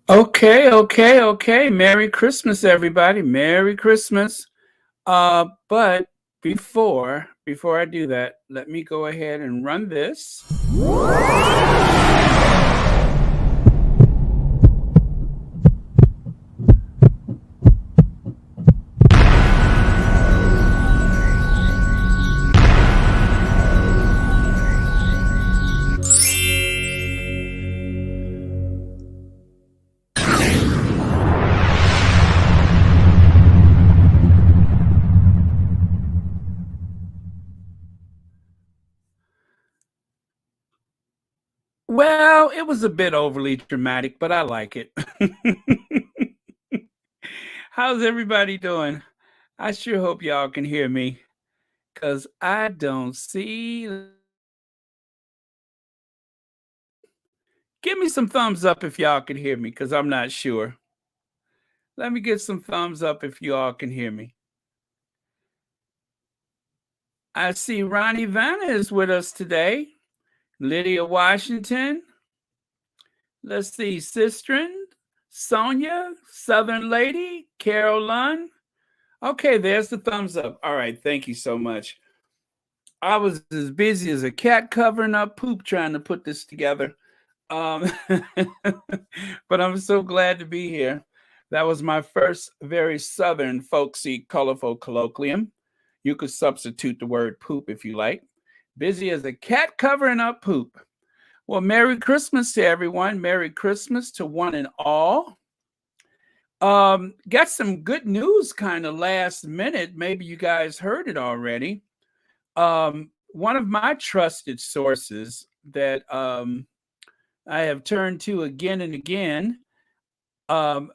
Okay. Merry Christmas, everybody. Merry Christmas. But before I do that, let me go ahead and run this. Well, it was a bit overly dramatic, but I like it. How's everybody doing? I sure hope y'all can hear me because I don't see. Give me some thumbs up if y'all can hear me because I'm not sure. Let me get some thumbs up if you all can hear me. I see Ronnie Vanna is with us today. Lydia Washington. Let's see, Sistren, Sonia, Southern Lady, Carol Lunn. Okay, there's the thumbs up. All right, thank you so much. I was as busy as a cat covering up poop trying to put this together. Um, but I'm so glad to be here. That was my first very Southern, folksy, colorful colloquium. You could substitute the word poop if you like. Busy as a cat covering up poop. Well, Merry Christmas to everyone. Merry Christmas to one and all. Got some good news kind of last minute. Maybe you guys heard it already. One of my trusted sources that I have turned to again and again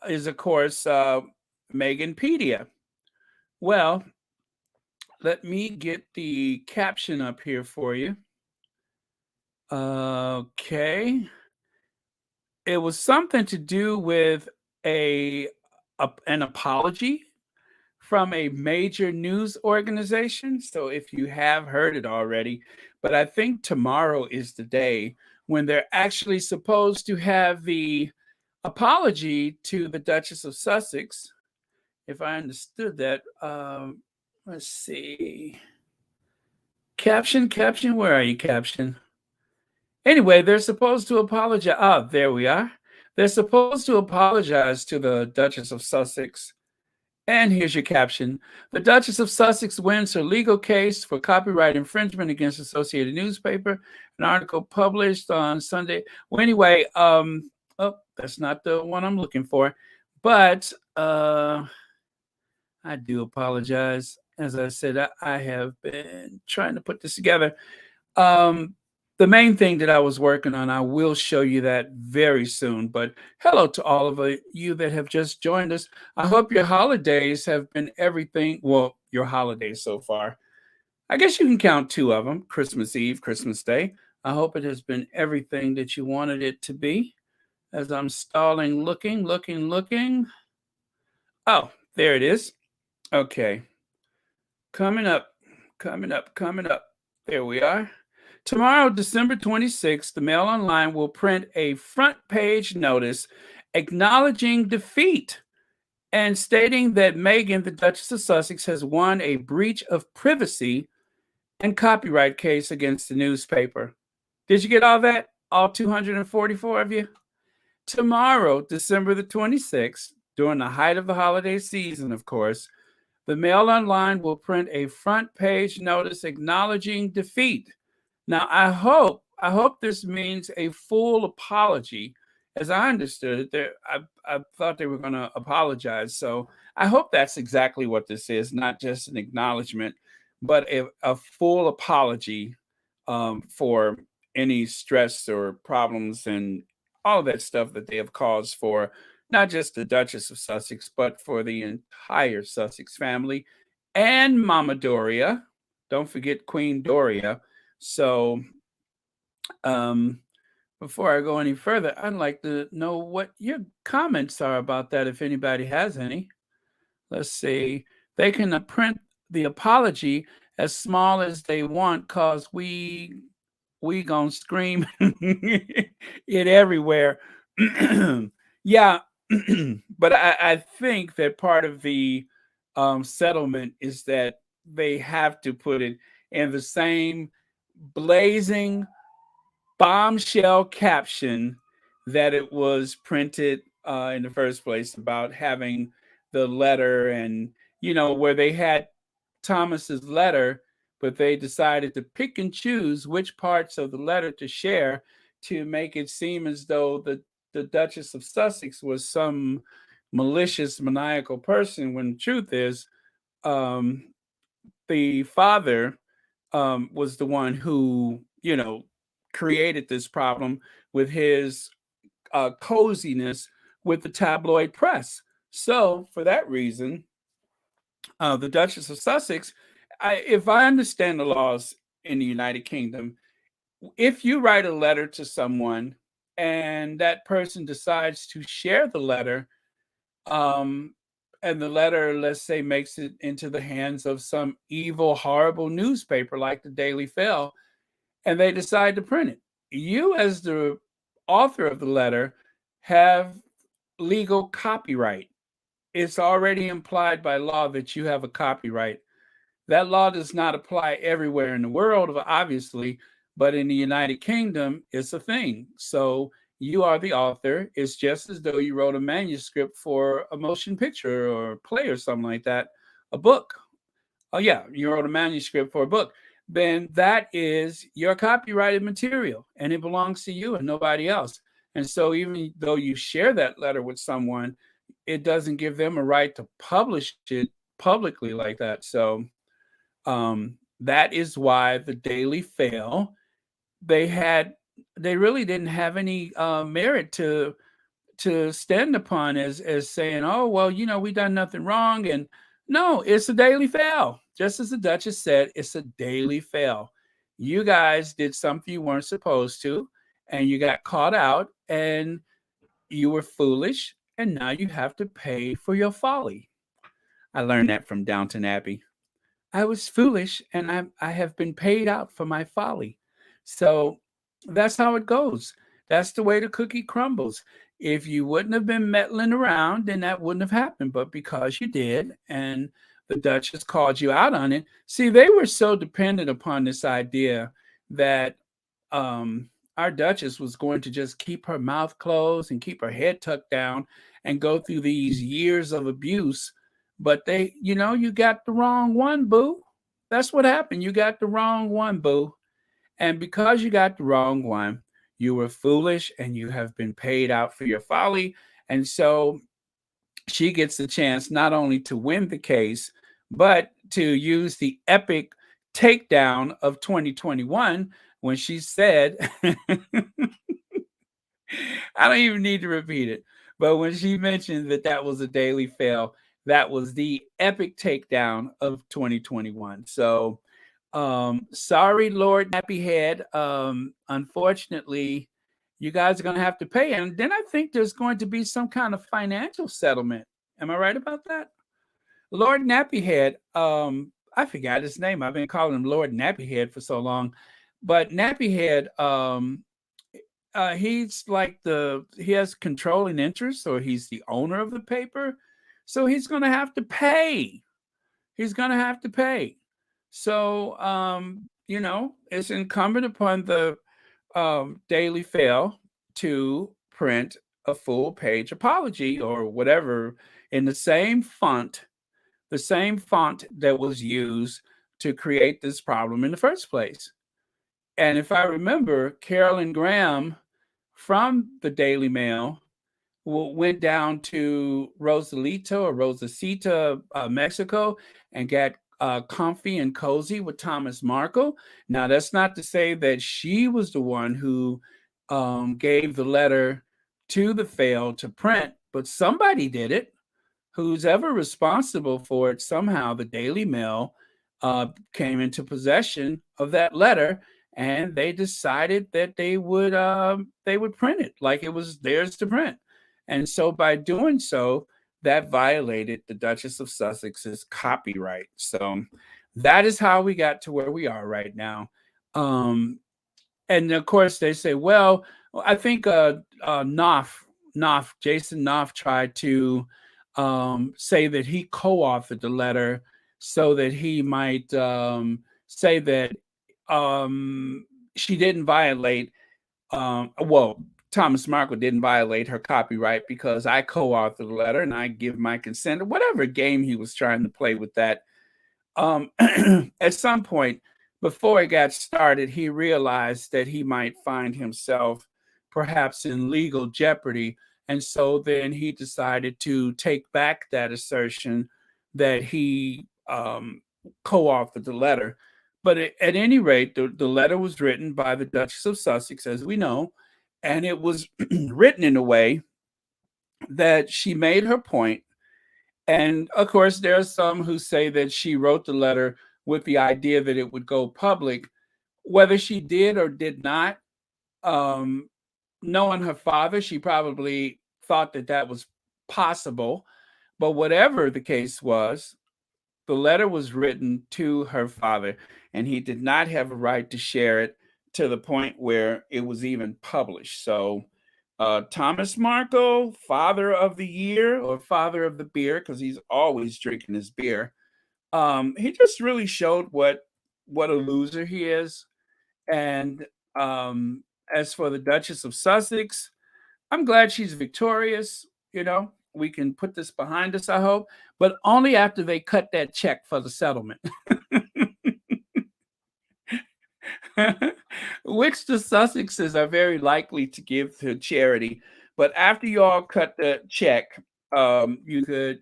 is, of course, Meghanpedia. Well, let me get the caption up here for you. Okay. It was something to do with an apology from a major news organization. So if you have heard it already, but I think tomorrow is the day when they're actually supposed to have the apology to the Duchess of Sussex. If I understood that, let's see. Caption, where are you, caption? Anyway, they're supposed to apologize. Ah, there we are. They're supposed to apologize to the Duchess of Sussex. And here's your caption. The Duchess of Sussex wins her legal case for copyright infringement against Associated Newspaper. An article published on Sunday. Well, anyway, that's not the one I'm looking for. But I do apologize. As I said, I have been trying to put this together. The main thing that I was working on, I will show you that very soon. But hello to all of you that have just joined us. I hope your holidays have been everything. Well, your holidays so far. I guess you can count two of them, Christmas Eve, Christmas Day. I hope it has been everything that you wanted it to be. As I'm stalling, looking. Oh, there it is. Okay. Coming up. There we are. Tomorrow, December 26th, the Mail Online will print a front page notice acknowledging defeat and stating that Meghan, the Duchess of Sussex, has won a breach of privacy and copyright case against the newspaper. Did you get all that? All 244 of you? Tomorrow, December the 26th, during the height of the holiday season, of course, the Mail Online will print a front page notice acknowledging defeat. Now, I hope this means a full apology. As I understood it, I thought they were going to apologize. So I hope that's exactly what this is, not just an acknowledgement, but a full apology for any stress or problems and all of that stuff that they have caused for not just the Duchess of Sussex, but for the entire Sussex family and Mama Doria. Don't forget Queen Doria. So, before I go any further, I'd like to know what your comments are about that, if anybody has any. Let's see. They can print the apology as small as they want, cause we gonna scream it everywhere. Yeah, but I think that part of the settlement is that they have to put it in the same blazing bombshell caption that it was printed in the first place about having the letter, and where they had Thomas's letter, but they decided to pick and choose which parts of the letter to share to make it seem as though the Duchess of Sussex was some malicious, maniacal person, when the truth is, um, the father was the one who, created this problem with his coziness with the tabloid press. So, for that reason, the Duchess of Sussex, if I understand the laws in the United Kingdom, if you write a letter to someone and that person decides to share the letter, um, and the letter, let's say, makes it into the hands of some evil, horrible newspaper like the Daily Fail, and they decide to print it, you, as the author of the letter, have legal copyright. It's already implied by law that you have a copyright. That law does not apply everywhere in the world, obviously, but in the United Kingdom, it's a thing. So you are the author. It's just as though you wrote a manuscript for a motion picture or play or something like that, a book. Oh, yeah, you wrote a manuscript for a book. Then that is your copyrighted material and it belongs to you and nobody else. And so, even though you share that letter with someone, it doesn't give them a right to publish it publicly like that. So, that is why the Daily Fail, they had they really didn't have any merit to stand upon as saying, oh well, we done nothing wrong. And no, it's a Daily Fail. Just as the Duchess said, it's a Daily Fail. You guys did something you weren't supposed to, and you got caught out, and you were foolish, and now you have to pay for your folly. I learned that from Downton Abbey. I was foolish and I have been paid out for my folly. So that's how it goes. That's the way the cookie crumbles. If you wouldn't have been meddling around, then that wouldn't have happened. But because you did, and the Duchess called you out on it, see, they were so dependent upon this idea that our Duchess was going to just keep her mouth closed and keep her head tucked down and go through these years of abuse. But you got the wrong one, boo. That's what happened. You got the wrong one, boo. And because you got the wrong one, you were foolish and you have been paid out for your folly. And so she gets the chance not only to win the case, but to use the epic takedown of 2021 when she said, I don't even need to repeat it, but when she mentioned that that was a Daily Fail, that was the epic takedown of 2021. So, sorry, Lord Nappyhead. Unfortunately, you guys are going to have to pay. And then I think there's going to be some kind of financial settlement. Am I right about that? Lord Nappyhead, I forgot his name. I've been calling him Lord Nappyhead for so long. But Nappyhead, he's like he has controlling interest, or he's the owner of the paper. So he's going to have to pay. He's going to have to pay. So, it's incumbent upon the Daily Fail to print a full page apology or whatever in the same font that was used to create this problem in the first place. And if I remember, Carolyn Graham from the Daily Mail went down to Rosita, Mexico, and got comfy and cozy with Thomas Markle. Now, that's not to say that she was the one who gave the letter to the Fail to print, but somebody did it. Who's ever responsible for it, somehow the Daily Mail came into possession of that letter, and they decided that they would print it like it was theirs to print. And so by doing so, that violated the Duchess of Sussex's copyright. So that is how we got to where we are right now. Um, and of course, they say, well, I think Knopf, Jason Knopf tried to say that he co-authored the letter so that he might say that um, she didn't violate. Well, Thomas Markle didn't violate her copyright because I co-authored the letter and I give my consent, or whatever game he was trying to play with that. At some point before it got started, he realized that he might find himself perhaps in legal jeopardy. And so then he decided to take back that assertion that he co authored the letter. But at any rate, the letter was written by the Duchess of Sussex, as we know, and it was written in a way that she made her point. And of course, there are some who say that she wrote the letter with the idea that it would go public. Whether she did or did not, um, knowing her father, she probably thought that that was possible. But whatever the case was, the letter was written to her father, and he did not have a right to share it to the point where it was even published. So, Thomas Markle, father of the year or father of the beer, because he's always drinking his beer. He just really showed what a loser he is. And as for the Duchess of Sussex, I'm glad she's victorious. You know, we can put this behind us, I hope, but only after they cut that check for the settlement, which the Sussexes are very likely to give to charity. But after you all cut the check, you could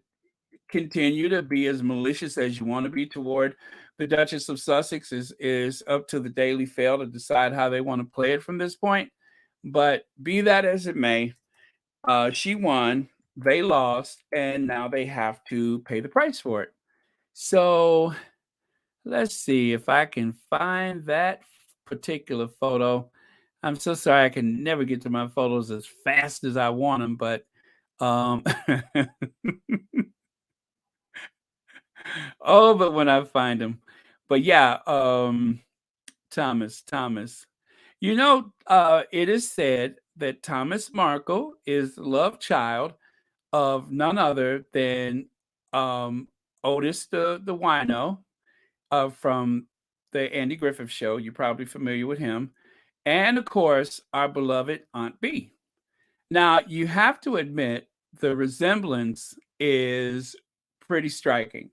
continue to be as malicious as you want to be toward the Duchess of Sussex. Is up to the Daily Fail to decide how they want to play it from this point. But be that as it may, she won, they lost, and now they have to pay the price for it. So let's see if I can find that particular photo. I'm so sorry I can never get to my photos as fast as I want them, but um oh, but when I find them. But yeah, Thomas. It is said that Thomas Markle is the love child of none other than um, Otis the wino from the Andy Griffith Show. You're probably familiar with him, and of course our beloved Aunt B. Now you have to admit the resemblance is pretty striking.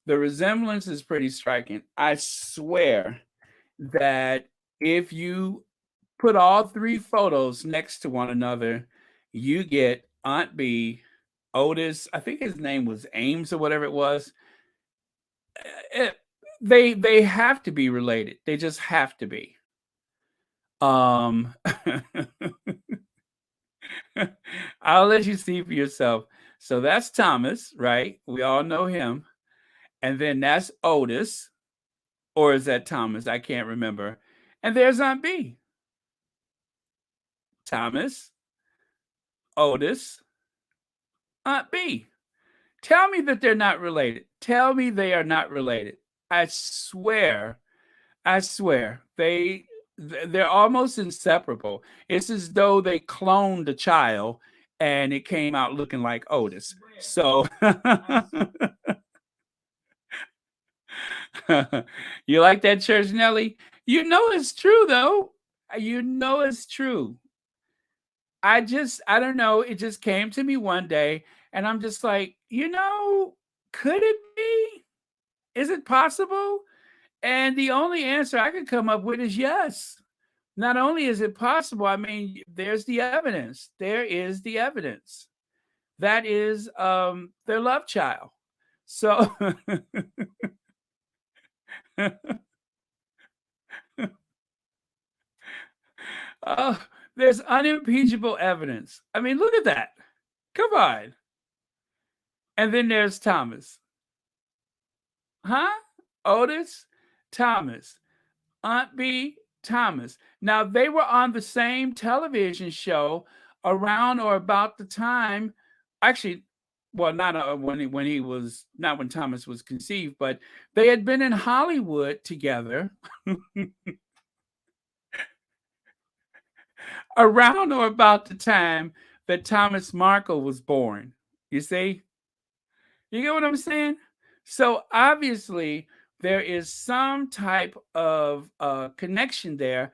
The resemblance is pretty striking. I swear that if you put all three photos next to one another, you get Aunt B, Otis. I think his name was Ames or whatever it was. Eh, they have to be related. They just have to be. Um, I'll let you see for yourself. So that's Thomas, right? We all know him. And then that's Otis, or is that Thomas? I can't remember. And there's Aunt B. Thomas, Otis, Aunt B. Tell me that they're not related. Tell me they are not related. I swear, they're almost inseparable. It's as though they cloned a child and it came out looking like Otis. So you like that, Church Nelly? You know it's true though. You know it's true. I don't know. It just came to me one day, and I'm just like, could it be? Is it possible? And the only answer I could come up with is yes. Not only is it possible, I mean, there's the evidence. There is the evidence. That is their love child. So oh, there's unimpeachable evidence. I mean, look at that. Come on. And then there's Thomas. Huh? Otis, Thomas, Aunt B, Thomas. Now they were on the same television show around or about the time, actually, well, not when he was not when Thomas was conceived, but they had been in Hollywood together around or about the time that Thomas Markle was born. You see? You get what I'm saying? So obviously there is some type of connection there.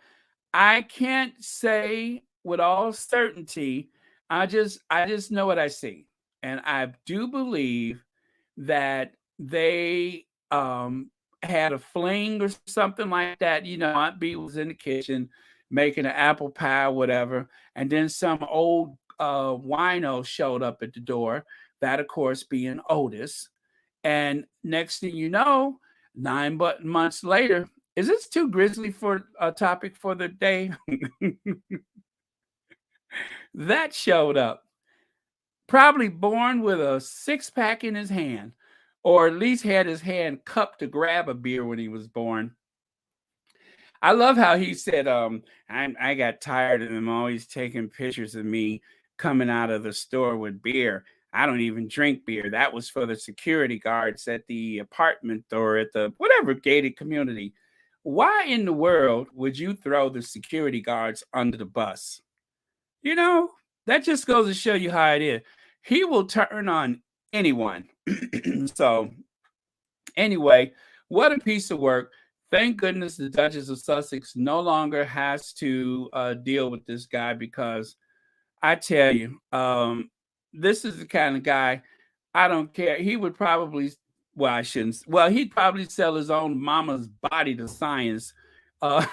I can't say with all certainty. I just know what I see. And I do believe that they had a fling or something like that. Aunt B was in the kitchen making an apple pie, whatever, and then some old wino showed up at the door. That, of course, being Otis. And next thing you know, months later, is this too grisly for a topic for the day? That showed up, probably born with a six pack in his hand, or at least had his hand cupped to grab a beer when he was born. I love how he said, I got tired of them always taking pictures of me coming out of the store with beer. I don't even drink beer. That was for the security guards at the apartment or at the whatever gated community. Why in the world would you throw the security guards under the bus? You know, that just goes to show you how it is. He will turn on anyone. So, anyway, what a piece of work. Thank goodness the Duchess of Sussex no longer has to deal with this guy, because I tell you, this is the kind of guy, I don't care. He would probably, well, I shouldn't, well, he'd probably sell his own mama's body to science. Uh,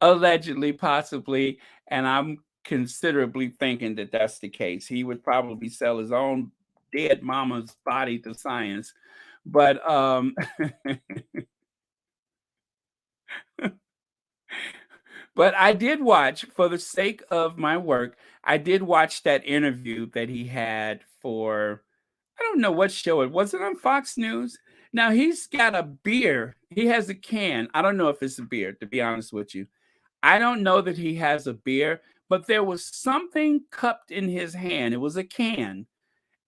allegedly, possibly, and I'm considerably thinking that that's the case. He would probably sell his own dead mama's body to science. But but I did watch, for the sake of my work, I did watch that interview that he had for, I don't know what show it was. It on Fox News? Now he's got a beer. He has a can. I don't know if it's a beer, to be honest with you. I don't know that he has a beer, but there was something cupped in his hand. It was a can.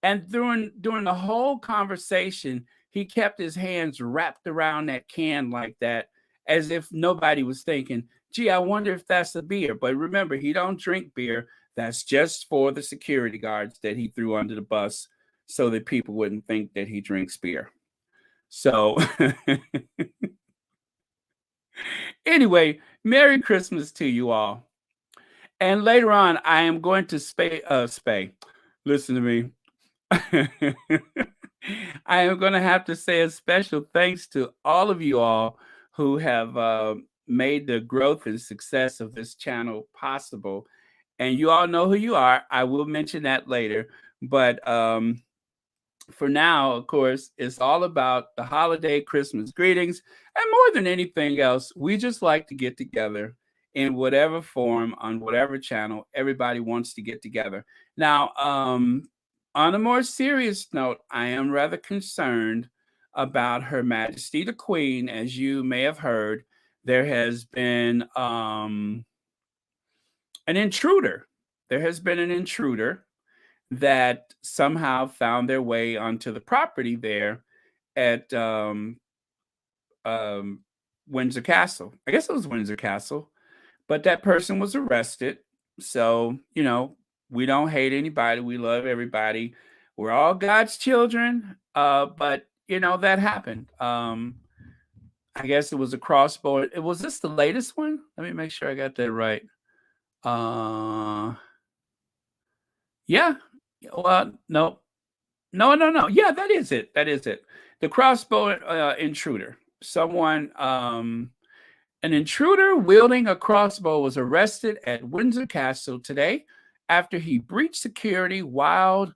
And during the whole conversation, he kept his hands wrapped around that can like that, as if nobody was thinking, gee, I wonder if that's a beer. But remember, he don't drink beer. That's just for the security guards that he threw under the bus so that people wouldn't think that he drinks beer. So anyway, Merry Christmas to you all. And later on, I am going to spay. Listen to me. I am going to have to say a special thanks to all of you all who have made the growth and success of this channel possible. And you all know who you are. I will mention that later. But for now, of course, it's all about the holiday Christmas greetings. And more than anything else, we just like to get together in whatever form, on whatever channel everybody wants to get together. Now, on a more serious note, I am rather concerned about Her Majesty the Queen. As you may have heard, there has been an intruder. There has been an intruder that somehow found their way onto the property there at Windsor Castle. I guess it was Windsor Castle, but that person was arrested. So, we don't hate anybody. We love everybody. We're all God's children. But that happened. I guess it was a crossbow. Was this the latest one? Let me make sure I got that right. Yeah. Well, no. No. Yeah, that is it. That is it. The crossbow intruder. Someone, an intruder wielding a crossbow was arrested at Windsor Castle today after he breached security while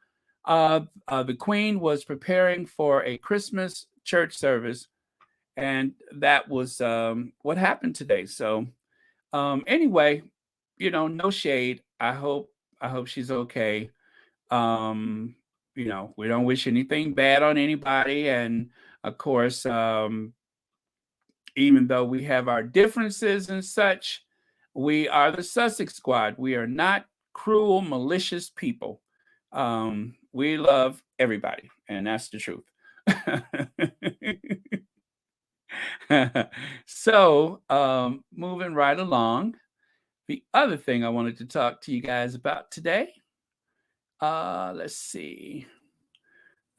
the Queen was preparing for a Christmas church service. And that was what happened today. So anyway, no shade. I hope she's okay. We don't wish anything bad on anybody. And of course, even though we have our differences and such, we are the Sussex Squad. We are not cruel, malicious people. We love everybody, and that's the truth. So, moving right along. the other thing I wanted to talk to you guys about today. Let's see.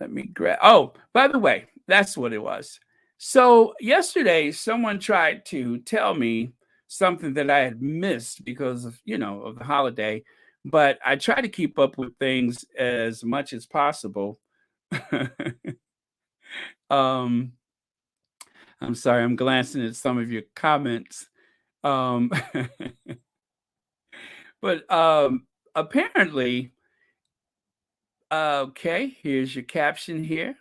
Let me grab. Oh, by the way, that's what it was. So yesterday, someone tried to tell me something that I had missed because of of the holiday, but I try to keep up with things as much as possible. um, I'm sorry, I'm glancing at some of your comments. Um, but apparently, okay, here's your caption here.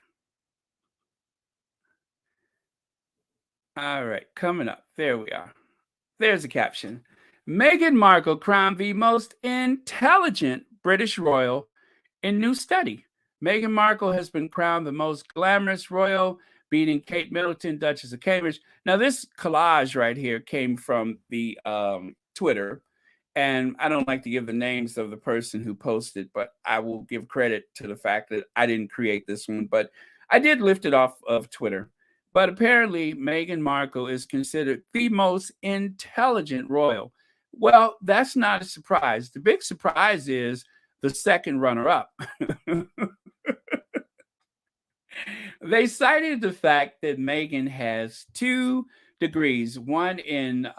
All right, coming up. There we are. There's a caption. Meghan Markle crowned the most intelligent British royal in new study. Meghan Markle has been crowned the most glamorous royal, beating Kate Middleton, Duchess of Cambridge. Now, this collage right here came from the Twitter, and I don't like to give the names of the person who posted, but I will give credit to the fact that I didn't create this one, but I did lift it off of Twitter. But apparently, Meghan Markle is considered the most intelligent royal. Well, that's not a surprise. The big surprise is the second runner up. They cited the fact that Meghan has 2 degrees, one in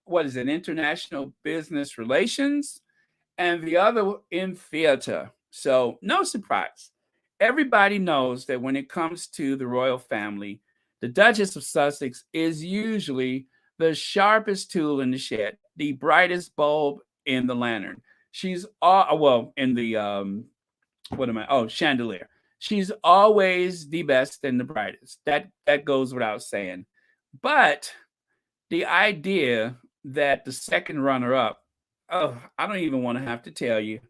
what is it, international business relations, and the other in theater. So, no surprise. Everybody knows that when it comes to the royal family, the Duchess of Sussex is usually the sharpest tool in the shed, the brightest bulb in the lantern. She's all well in the what am I? Oh, chandelier. She's always the best and the brightest. That goes without saying. But the idea that the second runner up, oh, I don't even want to have to tell you.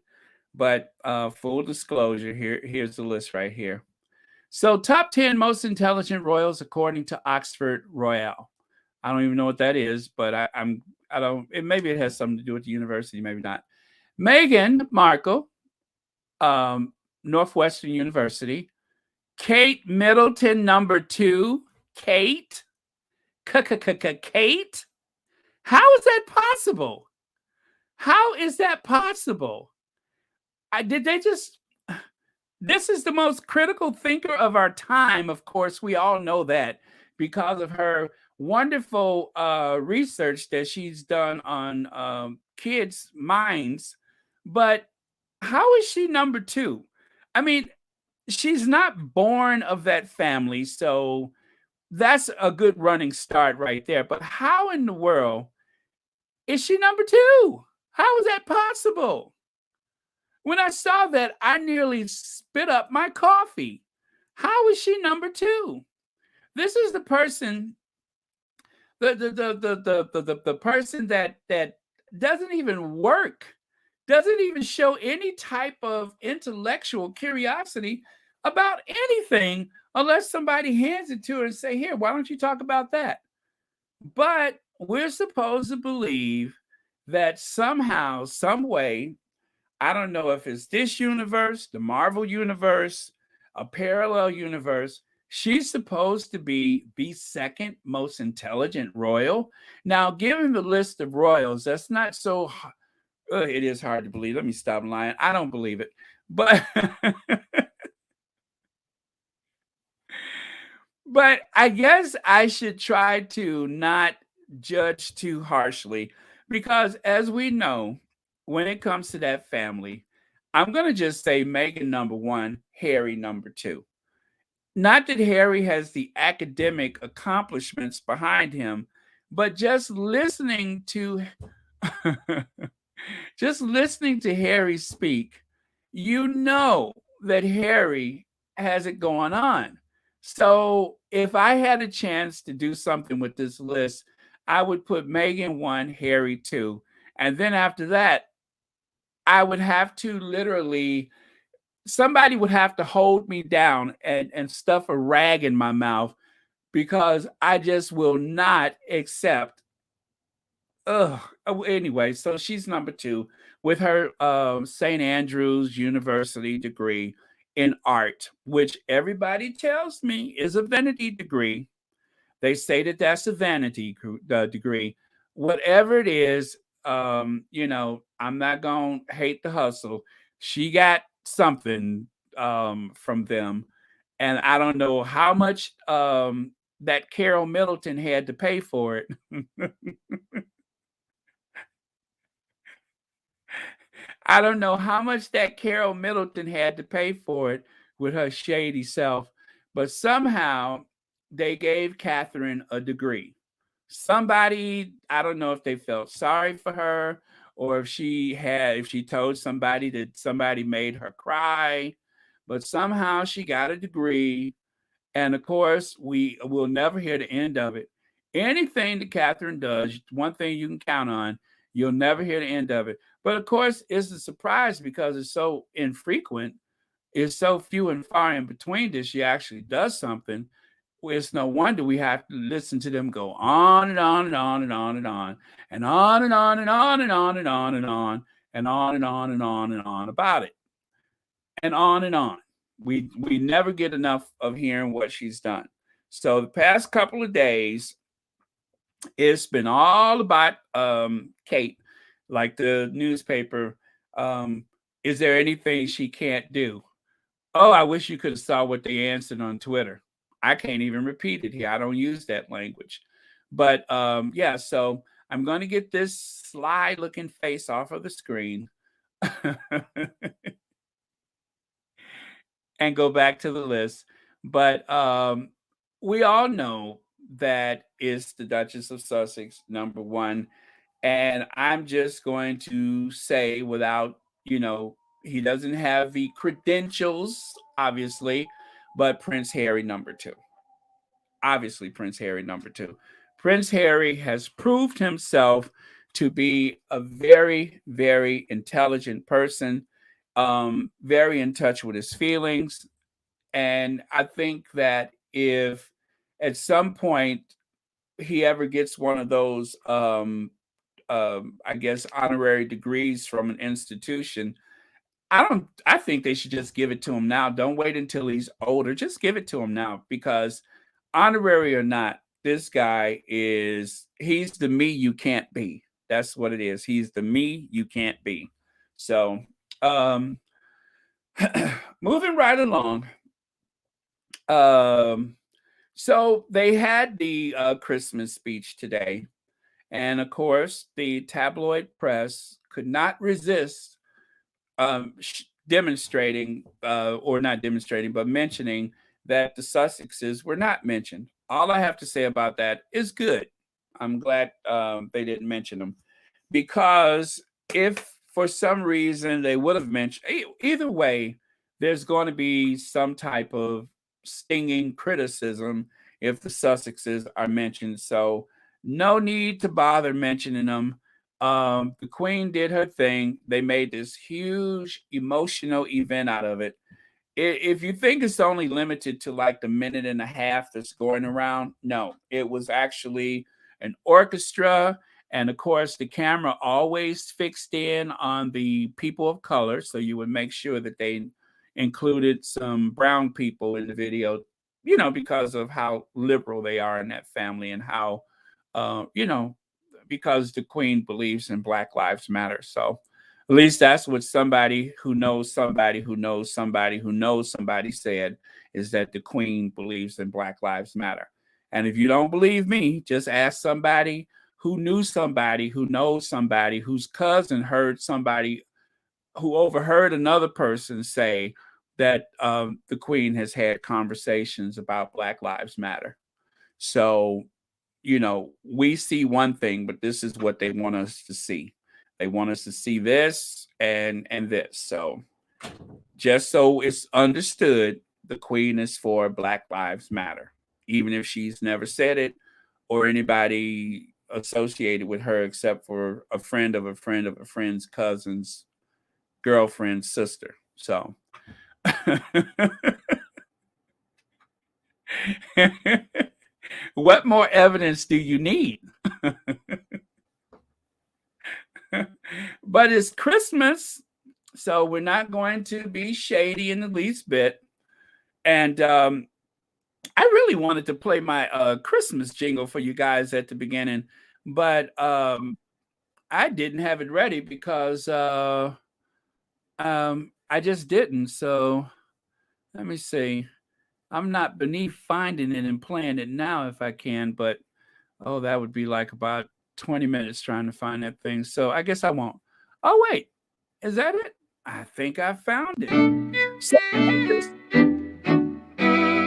But full disclosure, here's the list right here. So, top 10 most intelligent royals according to Oxford Royale. I don't even know what that is, but I don't. Maybe it has something to do with the university, maybe not. Meghan Markle, um, Northwestern University. Kate Middleton, number 2. Kate, Kate. How is that possible? How is that possible? Did they just this is the most critical thinker of our time. Of course, we all know that because of her wonderful research that she's done on kids' minds. But how is she number 2? I mean, she's not born of that family, so that's a good running start right there. But how in the world is she number 2? How is that possible? When I saw that, I nearly spit up my coffee. How is she number 2? This is the person, the person that doesn't even work, doesn't even show any type of intellectual curiosity about anything unless somebody hands it to her and say, "Here, why don't you talk about that?" But we're supposed to believe that somehow, some way, I don't know if it's this universe, the Marvel universe, a parallel universe. She's supposed to be the second most intelligent royal. Now, given the list of royals, that's not so. It is hard to believe. Let me stop lying. I don't believe it, but but I guess I should try to not judge too harshly because, as we know, when it comes to that family, I'm going to just say Meghan number 1, Harry number 2. Not that Harry has the academic accomplishments behind him, but just listening to just listening to Harry speak, you know that Harry has it going on. So if I had a chance to do something with this list, I would put Meghan 1, Harry 2. And then after that, I would have to literally, somebody would have to hold me down and stuff a rag in my mouth because I just will not accept. Ugh. Anyway, so she's number 2 with her St. Andrews University degree in art, which everybody tells me is a vanity degree. They say that that's a vanity degree. Whatever it is, I'm not gonna hate the hustle. She got something from them, and I don't know how much that Carol Middleton had to pay for it. I don't know how much that Carol Middleton had to pay for it with her shady self, but somehow they gave Catherine a degree. Somebody, I don't know if they felt sorry for her or if she told somebody that somebody made her cry, but somehow she got a degree. And of course, we will never hear the end of it. Anything that Catherine does, one thing you can count on, you'll never hear the end of it. But of course, it's a surprise because it's so infrequent. It's so few and far in between that she actually does something. Well, it's no wonder we have to listen to them go on and on and on and on and on and on and on and on and on and on and on and on and on and on and on about it and on and on. We never get enough of hearing what she's done. So the past couple of days, it's been all about Kate, like the newspaper. Um, is there anything she can't do? Oh, I wish you could have saw what they answered on Twitter. I can't even repeat it here. I don't use that language. But yeah, so I'm going to get this sly looking face off of the screen and go back to the list. But we all know that is the Duchess of Sussex, number one. And I'm just going to say, without, he doesn't have the credentials, obviously, but Prince Harry, number two. Obviously, Prince Harry, number two. Prince Harry has proved himself to be a very, very intelligent person, very in touch with his feelings. And I think that if at some point he ever gets one of those, I guess, honorary degrees from an institution, I think they should just give it to him now. Don't wait until he's older. Just give it to him now because honorary or not, this guy he's the me you can't be. That's what it is. He's the me you can't be. So, um moving right along. Um so they had the Christmas speech today, and of course, the tabloid press could not resist demonstrating, or not demonstrating, but mentioning that the Sussexes were not mentioned. All I have to say about that is good. I'm glad they didn't mention them because if for some reason they would have mentioned, either way, there's going to be some type of stinging criticism if the Sussexes are mentioned. So no need to bother mentioning them. The Queen did her thing. They made this huge emotional event out of it. If you think it's only limited to like the minute and a half that's going around, no, it was actually an orchestra. And of course, the camera always fixed in on the people of color. So you would make sure that they included some brown people in the video, because of how liberal they are in that family and how, uh, you know, because the Queen believes in Black Lives Matter. So at least that's what somebody who knows somebody who knows somebody who knows somebody said, is that the Queen believes in Black Lives Matter. And if you don't believe me, just ask somebody who knew somebody who knows somebody whose cousin heard somebody who overheard another person say that the Queen has had conversations about Black Lives Matter. So, we see one thing, but this is what they want us to see. They want us to see this and this. So, just so it's understood, the Queen is for Black Lives Matter, even if she's never said it or anybody associated with her except for a friend of a friend of a friend's cousin's girlfriend's sister. So, what more evidence do you need? But it's Christmas, so we're not going to be shady in the least bit. And I really wanted to play my Christmas jingle for you guys at the beginning, but I didn't have it ready because I just didn't. So let me see. I'm not beneath finding it and playing it now if I can, but oh, that would be like about 20 minutes trying to find that thing. So I guess I won't. Oh wait, is that it? I think I found it. So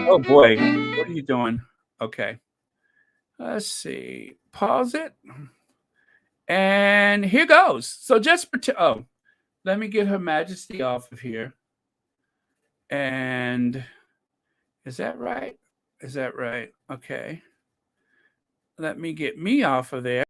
oh boy, what are you doing? Okay, let's see. Pause it, and here goes. So just pretend. Oh, let me get Her Majesty off of here. And is that right? Is that right? Okay. Let me get me off of there.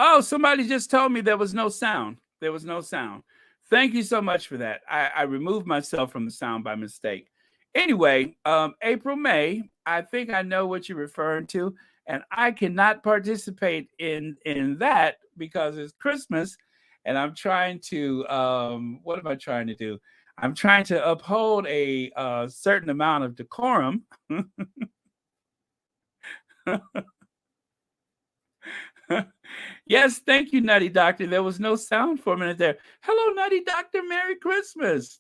Oh, somebody just told me there was no sound. There was no sound. Thank you so much for that. I removed myself from the sound by mistake. Anyway, April, May, I think I know what you're referring to, and I cannot participate in that because it's Christmas, and I'm trying to what am I trying to do? I'm trying to uphold a certain amount of decorum. Yes, thank you, Nutty Doctor. There was no sound for a minute there. Hello, Nutty Doctor. Merry Christmas.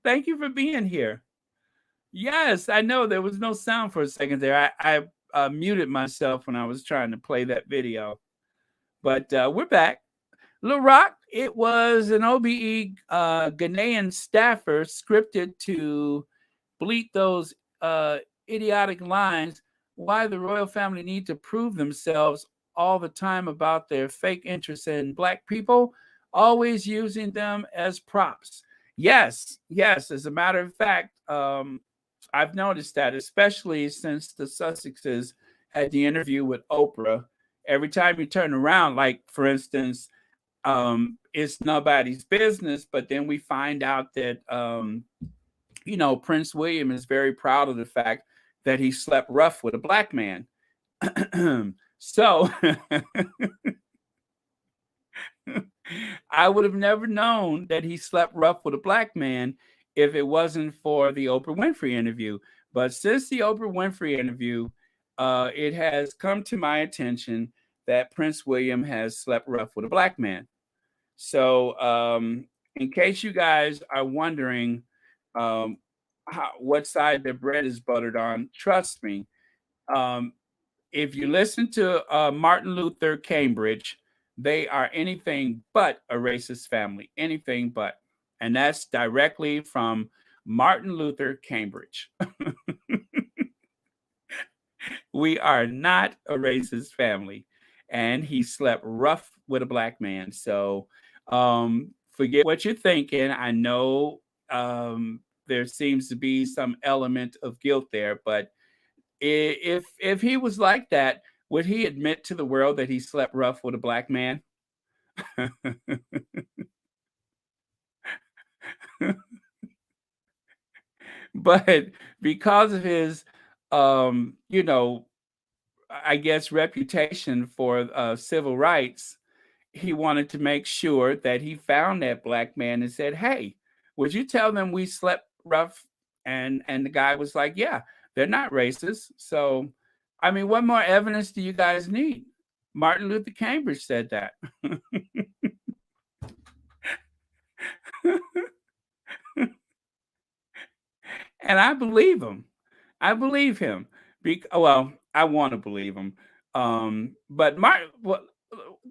Thank you for being here. Yes, I know there was no sound for a second there. I muted myself when I was trying to play that video, but we're back. Rock, it was an OBE Ghanaian staffer scripted to bleat those idiotic lines why the royal family need to prove themselves all the time about their fake interest in black people, always using them as props. Yes, yes. As a matter of fact, I've noticed that, especially since the Sussexes had the interview with Oprah. Every time you turn around, like for instance, it's nobody's business, but then we find out that Prince William is very proud of the fact that he slept rough with a black man. So I would have never known that he slept rough with a black man if it wasn't for the Oprah Winfrey interview. But since the Oprah Winfrey interview, it has come to my attention that Prince William has slept rough with a black man. So, in case you guys are wondering what side the bread is buttered on, trust me. Um, if you listen to Martin Luther Cambridge, they are anything but a racist family, anything but. And that's directly from Martin Luther Cambridge. We are not a racist family. And he slept rough with a black man. So forget what you're thinking. I know there seems to be some element of guilt there, but if he was like that, would he admit to the world that he slept rough with a black man? but because of his, you know, I guess reputation for civil rights, he wanted to make sure that he found that black man and said, "Hey, would you tell them we slept rough?" And the guy was like, "Yeah, they're not racist." So, I mean, what more evidence do you guys need? Martin Luther Cambridge said that. And I believe him. I believe him. Well, I want to believe him. But Martin, well,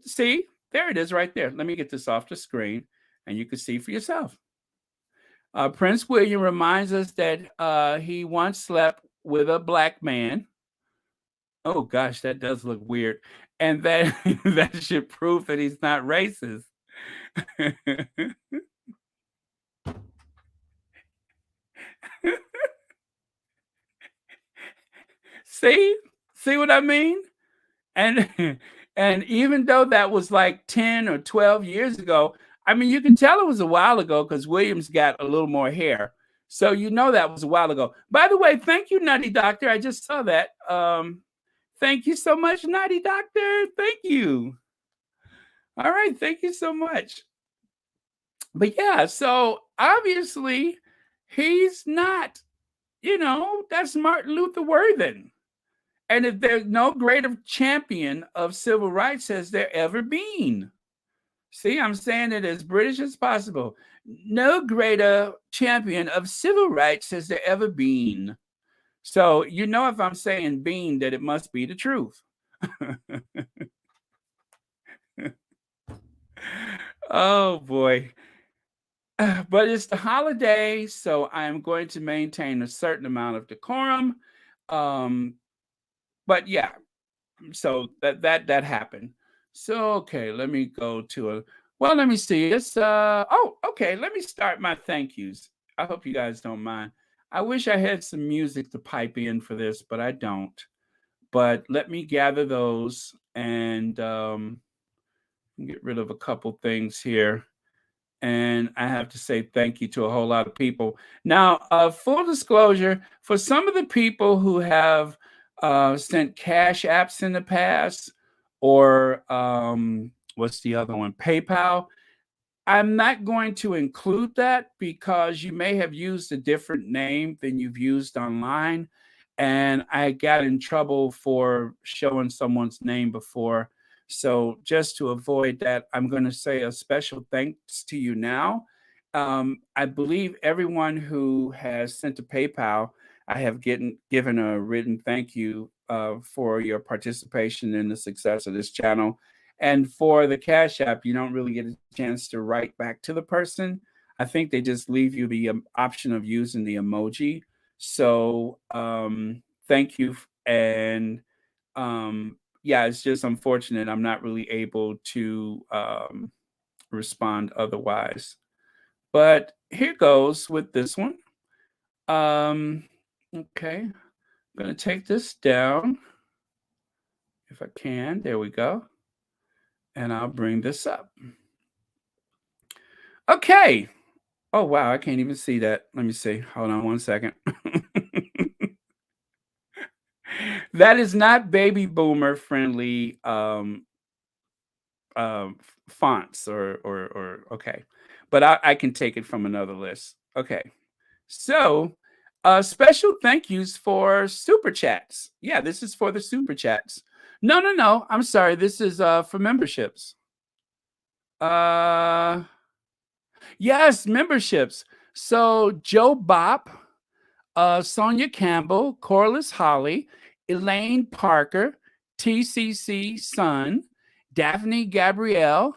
see, there it is right there. Let me get this off the screen and you can see for yourself. Prince William reminds us that he once slept with a black man. Oh gosh, that does look weird. And that that should prove that he's not racist. See? See what I mean? And and even though that was like 10 or 12 years ago, I mean, you can tell it was a while ago because Williams got a little more hair. So you know that was a while ago. By the way, thank you, Nutty Doctor. I just saw that. Thank you so much, Nutty Doctor. Thank you. All right, thank you so much. But yeah, so obviously he's not, that's Martin Luther Worthen. And if there's no greater champion of civil rights has there ever been. See, I'm saying it as British as possible. No greater champion of civil rights has there ever been. So, if I'm saying bean, that it must be the truth. Oh, boy. But it's the holiday, so I'm going to maintain a certain amount of decorum. But yeah, so that happened. So okay, let me go to let me see. It's okay, let me start my thank yous. I hope you guys don't mind. I wish I had some music to pipe in for this, but I don't. But let me gather those and get rid of a couple things here. And I have to say thank you to a whole lot of people. Now, full disclosure, for some of the people who have sent cash apps in the past, or what's the other one? PayPal. I'm not going to include that because you may have used a different name than you've used online. And I got in trouble for showing someone's name before. So just to avoid that, I'm going to say a special thanks to you now. I believe everyone who has sent a PayPal, I have given a written thank you for your participation in the success of this channel. And for the Cash App, you don't really get a chance to write back to the person. I think they just leave you the option of using the emoji. So thank you. And yeah, it's just unfortunate I'm not really able to respond otherwise. But here goes with this one. Okay, I'm going to take this down if I can. There we go. And I'll bring this up. Okay. Oh, wow. I can't even see that. Let me see. Hold on one second. That is not baby boomer friendly fonts or okay. But I can take it from another list. Okay. So special thank yous for super chats. Yeah, this is for the super chats. No. I'm sorry. This is for memberships. Yes, memberships. So Joe Bop, Sonia Campbell, Corliss Holly, Elaine Parker, TCC Sun, Daphne Gabrielle,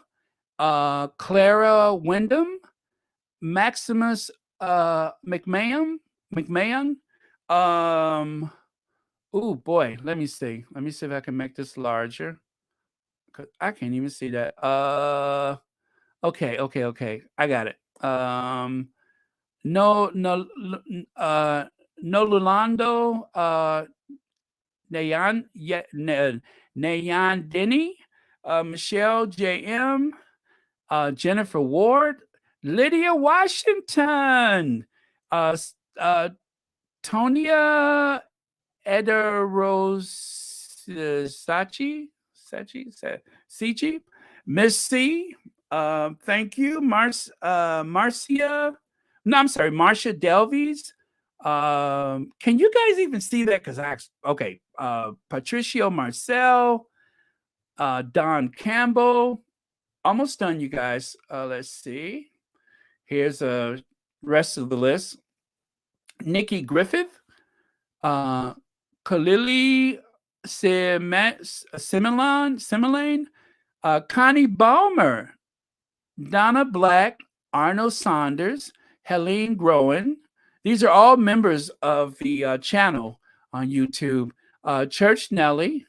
Clara Wyndham, Maximus McMahon. Oh boy, let me see. Let me see if I can make this larger. I can't even see that. Okay. I got it. No Lulando, Nayan Denny, Michelle J.M., Jennifer Ward, Lydia Washington, Tonia Ederos Sichi, Miss C. Thank you, Marcia. No, I'm sorry, Marcia Delvies. Can you guys even see that? Because okay. Patricio Marcel, Don Campbell. Almost done, you guys. Let's see. Here's the rest of the list. Nikki Griffith, Kalili Similane, Connie Balmer, Donna Black, Arnold Saunders, Helene Groen. These are all members of the channel on YouTube. Church Nelly,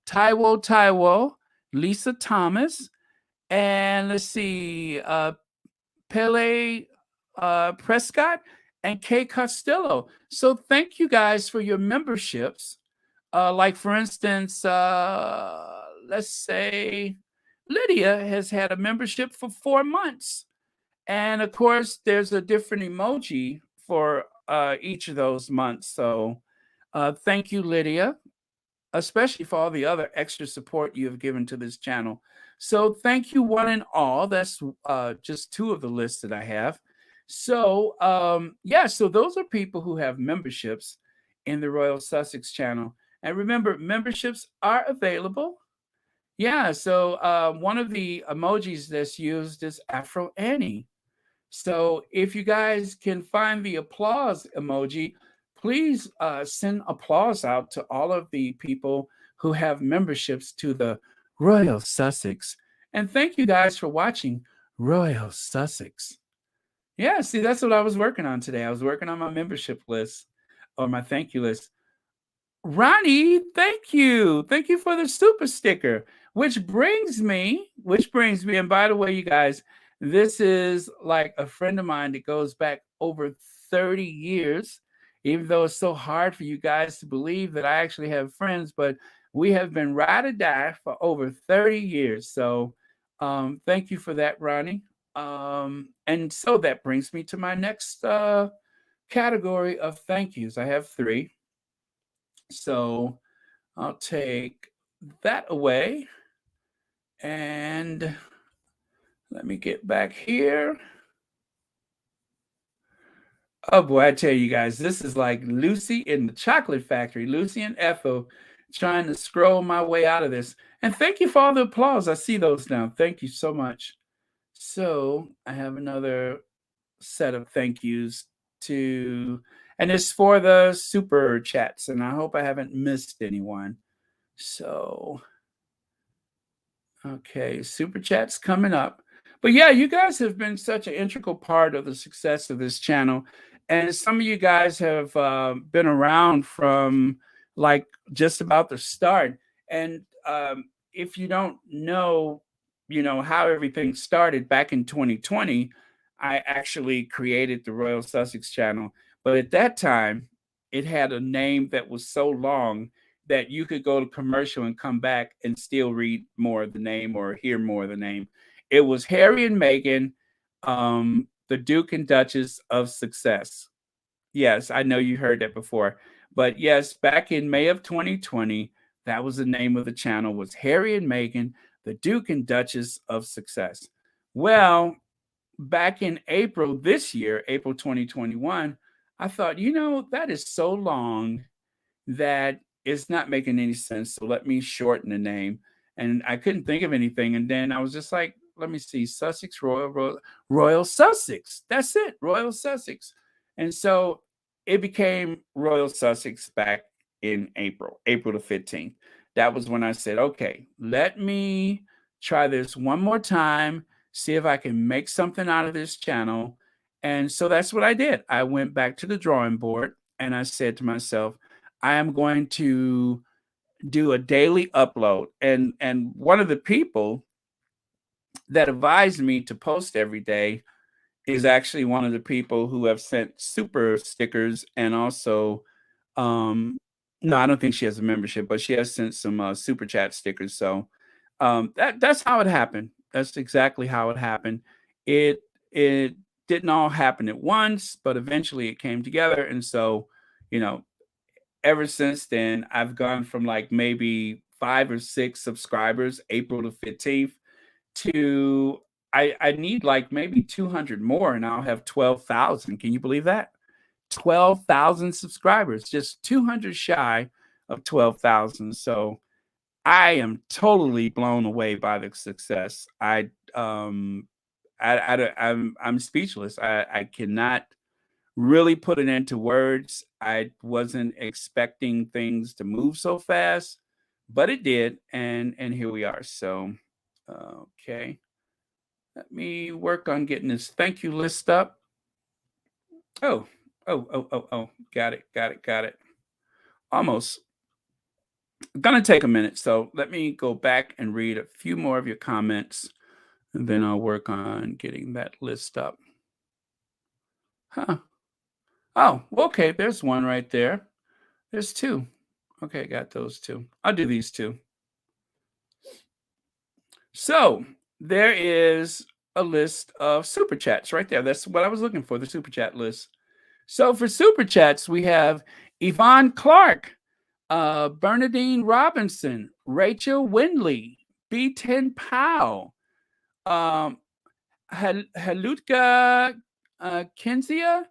Taiwo, Lisa Thomas, and let's see, Pele Prescott, and Kay Costello. So thank you guys for your memberships. Like for instance, let's say Lydia has had a membership for 4 months. And of course, there's a different emoji for each of those months. So thank you, Lydia, especially for all the other extra support you have given to this channel. So thank you one and all. That's just 2 of the lists that I have. So yeah, so those are people who have memberships in the Royal Sussex channel. And remember, memberships are available. Yeah, so one of the emojis that's used is Afro Annie. So if you guys can find the applause emoji, please send applause out to all of the people who have memberships to the Royal Sussex. And thank you guys for watching Royal Sussex. Yeah, see, that's what I was working on today. I was working on my membership list or my thank you list. Ronnie, thank you. Thank you for the super sticker, which brings me, and by the way, you guys, this is like a friend of mine that goes back over 30 years, even though it's so hard for you guys to believe that I actually have friends, but we have been ride or die for over 30 years. So thank you for that, Ronnie. And so that brings me to my next category of thank yous. I have 3. So I'll take that away and let me get back here. Oh boy, I tell you guys, this is like Lucy in the Chocolate Factory, Lucy and Ethel trying to scroll my way out of this. And thank you for all the applause. I see those now. Thank you so much. So I have another set of thank yous and it's for the super chats, and I hope I haven't missed anyone. So, okay, super chats coming up. But yeah, you guys have been such an integral part of the success of this channel. And some of you guys have been around from like just about the start. And if you don't know, how everything started back in 2020, I actually created the Royal Sussex channel. But at that time, it had a name that was so long that you could go to commercial and come back and still read more of the name or hear more of the name. It was Harry and Meghan, the Duke and Duchess of Success. Yes, I know you heard that before. But yes, back in May of 2020, that was the name of the channel, was Harry and Meghan, the Duke and Duchess of Success. Well, back in April this year, April 2021, I thought, that is so long that it's not making any sense. So let me shorten the name. And I couldn't think of anything. And then I was just like, let me see, Sussex, Royal Sussex. That's it, Royal Sussex. And so it became Royal Sussex back in April the 15th. That was when I said, okay, let me try this one more time, see if I can make something out of this channel. And so that's what I did. I went back to the drawing board and I said to myself, I am going to do a daily upload. And one of the people that advised me to post every day is actually one of the people who have sent super stickers and also no, I don't think she has a membership, but she has sent some super chat stickers. So that's how it happened. That's exactly how it happened. It didn't all happen at once, but eventually it came together. And so you know, ever since then, I've gone from like maybe 5 or 6 subscribers, April the 15th, to I need like maybe 200 more and I'll have 12,000. Can you believe that? 12,000 subscribers, just 200 shy of 12,000. So I am totally blown away by the success. I'm speechless. I cannot really put it into words. I wasn't expecting things to move so fast, but it did, and here we are. So, okay, let me work on getting this thank you list up. Oh, oh, got it, got it, got it. Almost. Gonna take a minute, so let me go back and read a few more of your comments, and then I'll work on getting that list up. Huh. Oh, okay, there's one right there. There's two. Okay, got those two. I'll do these two. So there is a list of super chats right there. That's what I was looking for, the super chat list. So for super chats, we have Yvonne Clark, Bernadine Robinson, Rachel Windley, B10 Powell, Halutka Kenzia,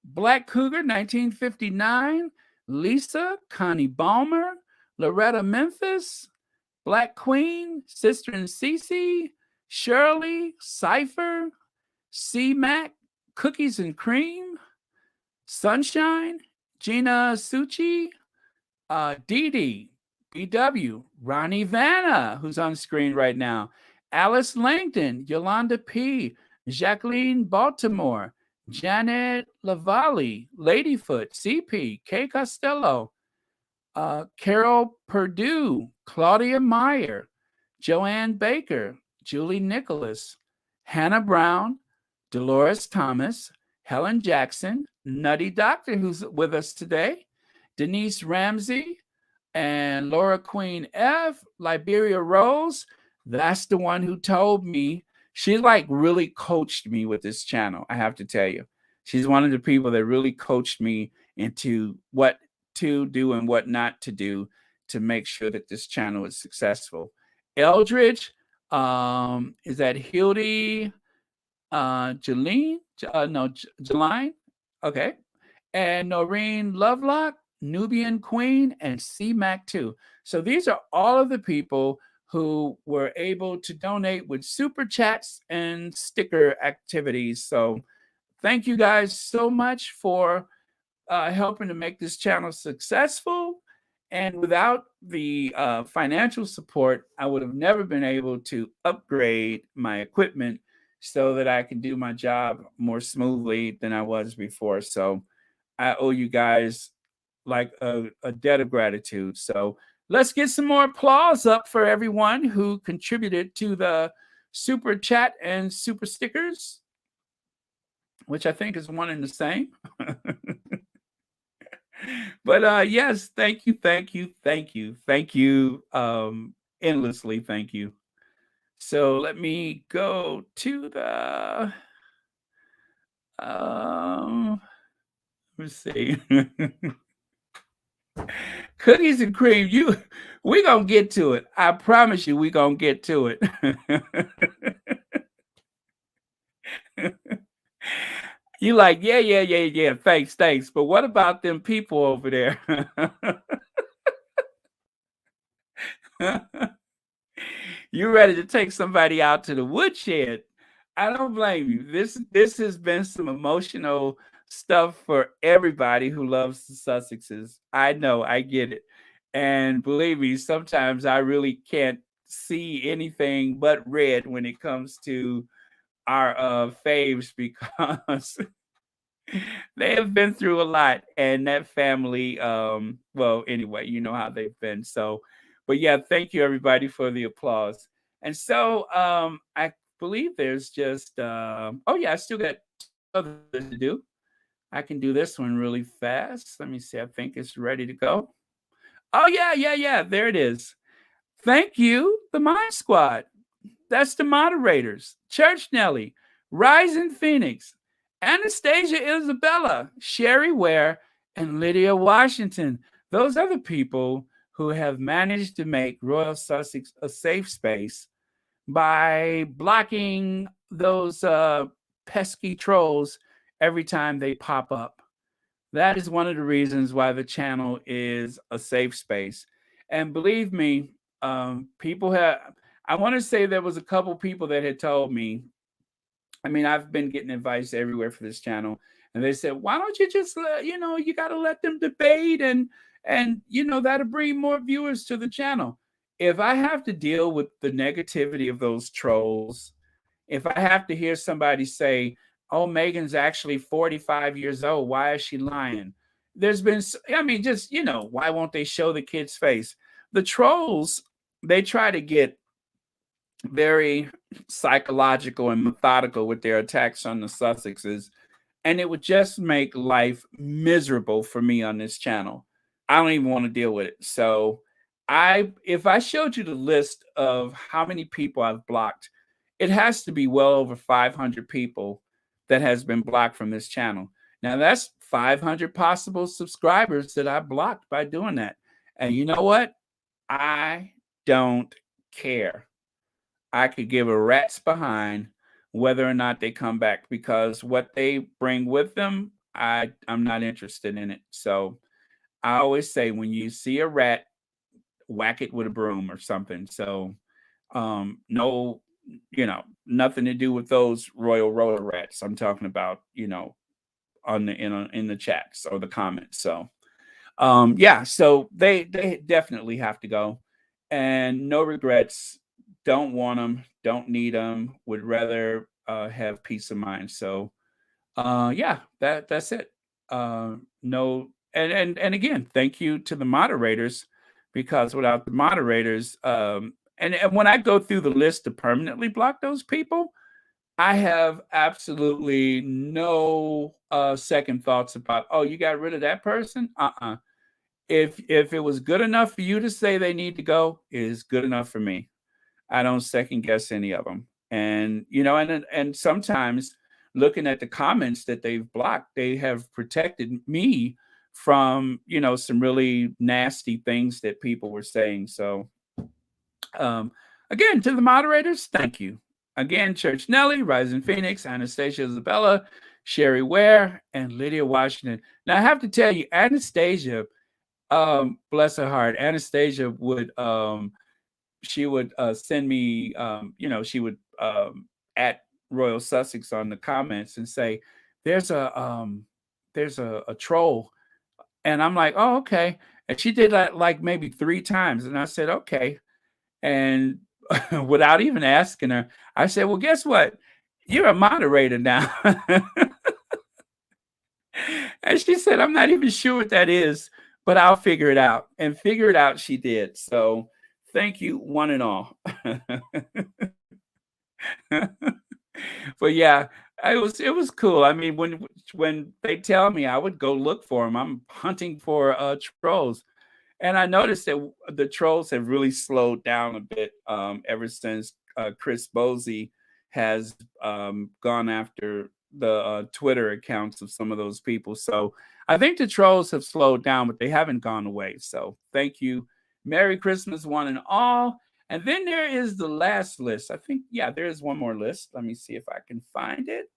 Black Cougar 1959, Lisa, Connie Balmer, Loretta Memphis, Black Queen, Sister and Cece, Shirley, Cypher, C Mac, Cookies and Cream, Sunshine, Gina Suchi, Dee Dee, BW, Ronnie Vanna, who's on screen right now, Alice Langdon, Yolanda P., Jacqueline Baltimore, Janet Lavalle, Ladyfoot, CP, Kay Costello, Carol Perdue, Claudia Meyer, Joanne Baker, Julie Nicholas, Hannah Brown, Dolores Thomas, Helen Jackson, Nutty Doctor, who's with us today, Denise Ramsey, and Laura Queen F, Liberia Rose. That's the one who told me. She like really coached me with this channel, I have to tell you. She's one of the people that really coached me into what to do and what not to do to make sure that this channel is successful. Eldridge, is that Hildy, Jeline? Jeline? Okay. And Noreen Lovelock, Nubian Queen, and C-Mac too. So these are all of the people who were able to donate with super chats and sticker activities. So thank you guys so much for helping to make this channel successful. And without the financial support, I would have never been able to upgrade my equipment so that I can do my job more smoothly than I was before. So I owe you guys like a debt of gratitude. So let's get some more applause up for everyone who contributed to the super chat and super stickers, which I think is one and the same. But yes, thank you, endlessly thank you. So let me go to the let's see. Cookies and cream, we gonna get to it. I promise you we gonna get to it. You like, yeah. Thanks. But what about them people over there? You ready to take somebody out to the woodshed? I don't blame you. This has been some emotional stuff for everybody who loves the Sussexes. I know, I get it. And believe me, sometimes I really can't see anything but red when it comes to our faves because they have been through a lot, and that family, well, anyway, you know how they've been. So, but yeah, thank you everybody for the applause. And so I believe there's just oh yeah, I still got others to do. I can do this one really fast. Let me see. I think it's ready to go. Oh yeah. There it is. Thank you, the Mind Squad. That's the moderators. Church Nelly, Rising Phoenix, Anastasia Isabella, Sherry Ware, and Lydia Washington. Those are the people who have managed to make Royal Sussex a safe space by blocking those pesky trolls every time they pop up. That is one of the reasons why the channel is a safe space. And believe me, people have, I want to say there was a couple people that had told me, I mean, I've been getting advice everywhere for this channel, and they said, "Why don't you just you got to let them debate, and that'll bring more viewers to the channel." If I have to deal with the negativity of those trolls, if I have to hear somebody say, "Oh, Meghan's actually 45 years old. Why is she lying?" There's been, I mean, just why won't they show the kid's face? The trolls, they try to get very psychological and methodical with their attacks on the Sussexes, and it would just make life miserable for me on this channel. I don't even want to deal with it. So if I showed you the list of how many people I've blocked, it has to be well over 500 people that has been blocked from this channel. Now that's 500 possible subscribers that I blocked by doing that. And you know what? I don't care. I could give a rat's behind whether or not they come back, because what they bring with them, I'm not interested in it. So I always say, when you see a rat, whack it with a broom or something. So no, nothing to do with those royal roller rats. I'm talking about, on the in the chats or the comments. So yeah, so they definitely have to go, and no regrets. Don't want them, don't need them, would rather have peace of mind. So yeah, that's it. No, and again, thank you to the moderators, because without the moderators, and when I go through the list to permanently block those people, I have absolutely no second thoughts about, oh, you got rid of that person. If it was good enough for you to say they need to go, it is good enough for me. I don't second guess any of them. And and sometimes, looking at the comments that they've blocked, they have protected me from some really nasty things that people were saying. So again, to the moderators, thank you. Again, Church Nelly, Rising Phoenix, Anastasia Isabella, Sherry Ware, and Lydia Washington. Now I have to tell you, Anastasia, bless her heart, Anastasia would she would send me, she would at Royal Sussex on the comments and say, "There's a troll," and I'm like, "Oh, okay." And she did that like maybe 3 times, and I said, "Okay." And without even asking her, I said, "Well, guess what? You're a moderator now." And she said, "I'm not even sure what that is, but I'll figure it out." And figure it out she did. So thank you, one and all. But yeah, it was cool. I mean, when they tell me, I would go look for them. I'm hunting for trolls. And I noticed that the trolls have really slowed down a bit ever since Chris Bosey has gone after the Twitter accounts of some of those people. So I think the trolls have slowed down, but they haven't gone away. So thank you. Merry Christmas, one and all. And then there is the last list. I think, yeah, there is one more list. Let me see if I can find it.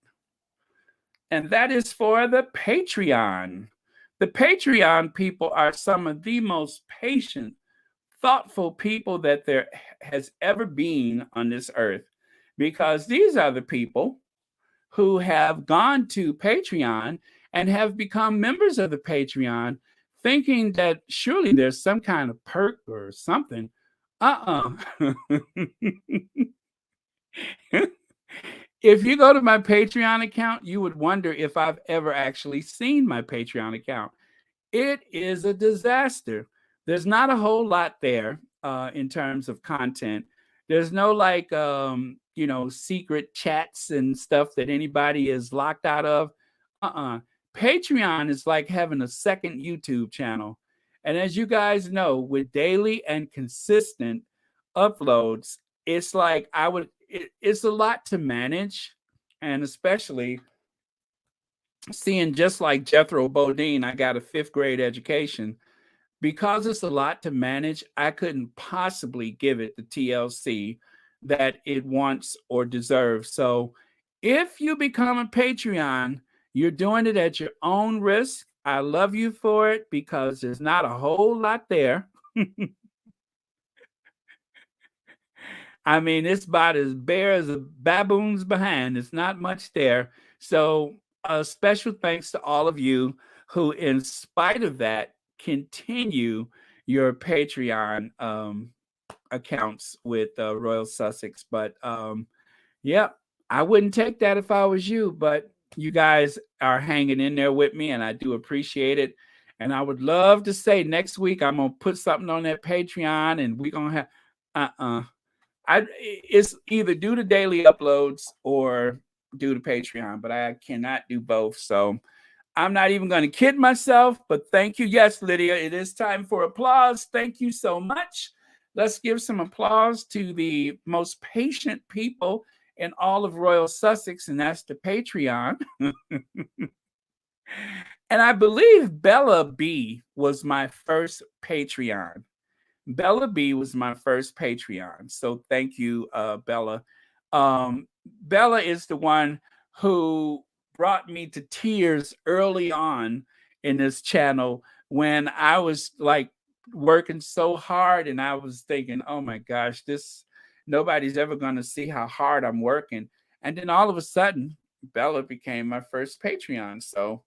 And that is for the Patreon. The Patreon people are some of the most patient, thoughtful people that there has ever been on this earth, because these are the people who have gone to Patreon and have become members of the Patreon, thinking that surely there's some kind of perk or something. Uh-uh. If you go to my Patreon account, you would wonder if I've ever actually seen my Patreon account. It is a disaster. There's not a whole lot there in terms of content. There's no like secret chats and stuff that anybody is locked out of. Patreon is like having a second YouTube channel. And as you guys know, with daily and consistent uploads, it's like it's a lot to manage, and especially seeing just like Jethro Bodine, I got a fifth grade education. Because it's a lot to manage, I couldn't possibly give it the TLC that it wants or deserves. So if you become a Patreon, you're doing it at your own risk. I love you for it because there's not a whole lot there. I mean, it's about as bare as a baboon's behind. It's not much there. So, a special thanks to all of you who, in spite of that, continue your Patreon accounts with Royal Sussex. But yeah, I wouldn't take that if I was you. But you guys are hanging in there with me, and I do appreciate it. And I would love to say next week I'm gonna put something on that Patreon, and we're gonna have it's either do the daily uploads or do the Patreon, but I cannot do both. So I'm not even going to kid myself, but thank you. Yes, Lydia, it is time for applause. Thank you so much. Let's give some applause to the most patient people in all of Royal Sussex, and that's the Patreon. And I believe Bella B was my first Patreon. Bella B was my first Patreon. So thank you, Bella. Bella is the one who brought me to tears early on in this channel when I was like working so hard and I was thinking, oh my gosh, this nobody's ever going to see how hard I'm working. And then all of a sudden, Bella became my first Patreon. So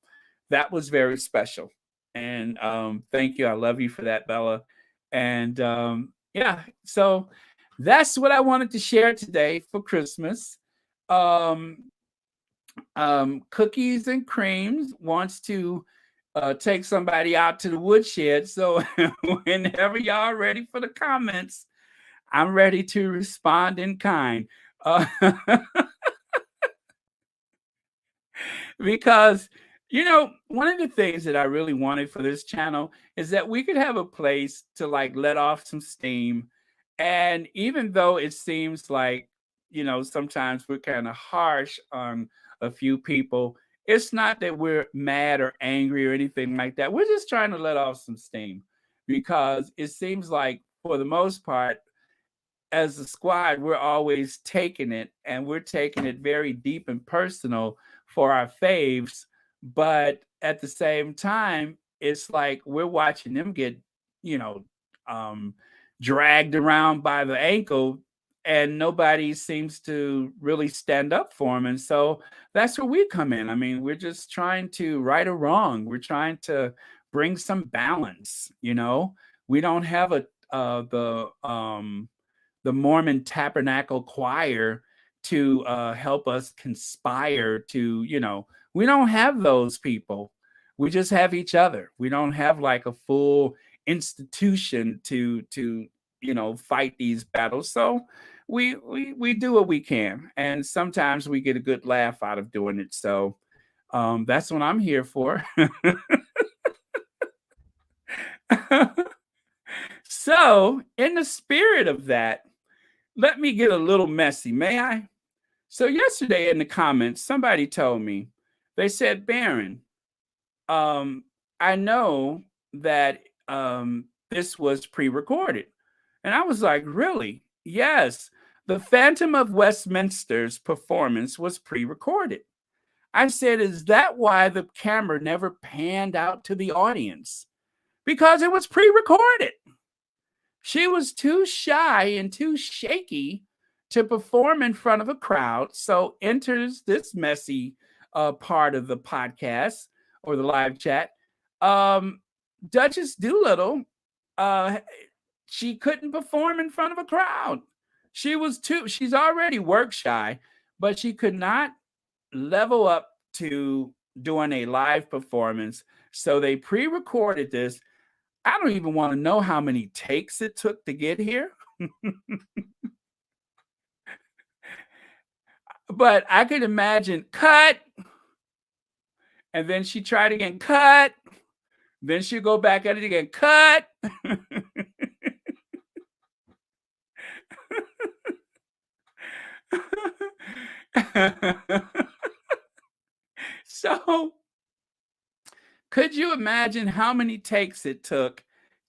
that was very special. And thank you. I love you for that, Bella. And yeah, so that's what I wanted to share today for Christmas. Um, Cookies and Creams wants to take somebody out to the woodshed. So whenever y'all ready for the comments, I'm ready to respond in kind. Because one of the things that I really wanted for this channel is that we could have a place to like let off some steam. And even though it seems like sometimes we're kind of harsh on a few people, it's not that we're mad or angry or anything like that. We're just trying to let off some steam because it seems like for the most part, as a squad, we're always taking it, and we're taking it very deep and personal for our faves. But at the same time, it's like we're watching them get, you know, um, dragged around by the ankle, and nobody seems to really stand up for them. And so that's where we come in. I mean, we're just trying to right a wrong. We're trying to bring some balance. We don't have the Mormon Tabernacle Choir to help us conspire to, we don't have those people. We just have each other. We don't have like a full institution to fight these battles. So we do what we can, and sometimes we get a good laugh out of doing it. So that's what I'm here for. So, in the spirit of that, let me get a little messy, may I? So yesterday in the comments, somebody told me, they said, Baron, um, I know that this was pre-recorded. And I was like, really? Yes. The Phantom of Westminster's performance was pre-recorded. I said, is that why the camera never panned out to the audience? Because it was pre-recorded. She was too shy and too shaky to perform in front of a crowd. So enters this messy part of the podcast or the live chat. Duchess Doolittle, uh, she couldn't perform in front of a crowd. She's already work shy, but she could not level up to doing a live performance. So they pre-recorded this. I don't even want to know how many takes it took to get here. But I could imagine cut. And then she tried again, cut. Then she'll go back at it again, cut. So Could you imagine how many takes it took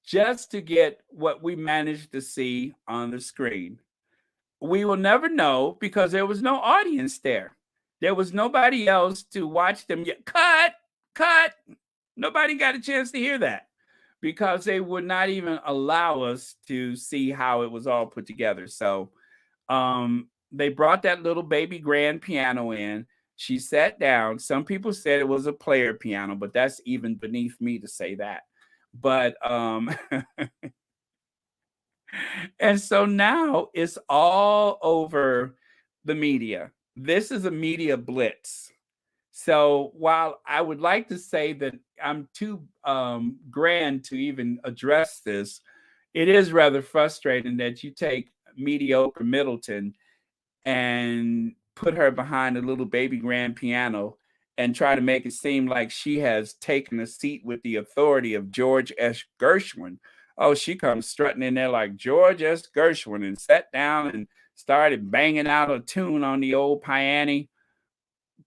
just to get what we managed to see on the screen? We will never know because there was no audience there. There was nobody else to watch them yet. Cut, cut. Nobody got a chance to hear that because they would not even allow us to see how it was all put together. So they brought that little baby grand piano in. She sat down. Some people said it was a player piano, but that's even beneath me to say that. But and so now it's all over the media. This is a media blitz. So while I would like to say that I'm too grand to even address this, it is rather frustrating that you take mediocre Middleton and put her behind a little baby grand piano and try to make it seem like she has taken a seat with the authority of George S. Gershwin. Oh, she comes strutting in there like George S. Gershwin and sat down and started banging out a tune on the old piano.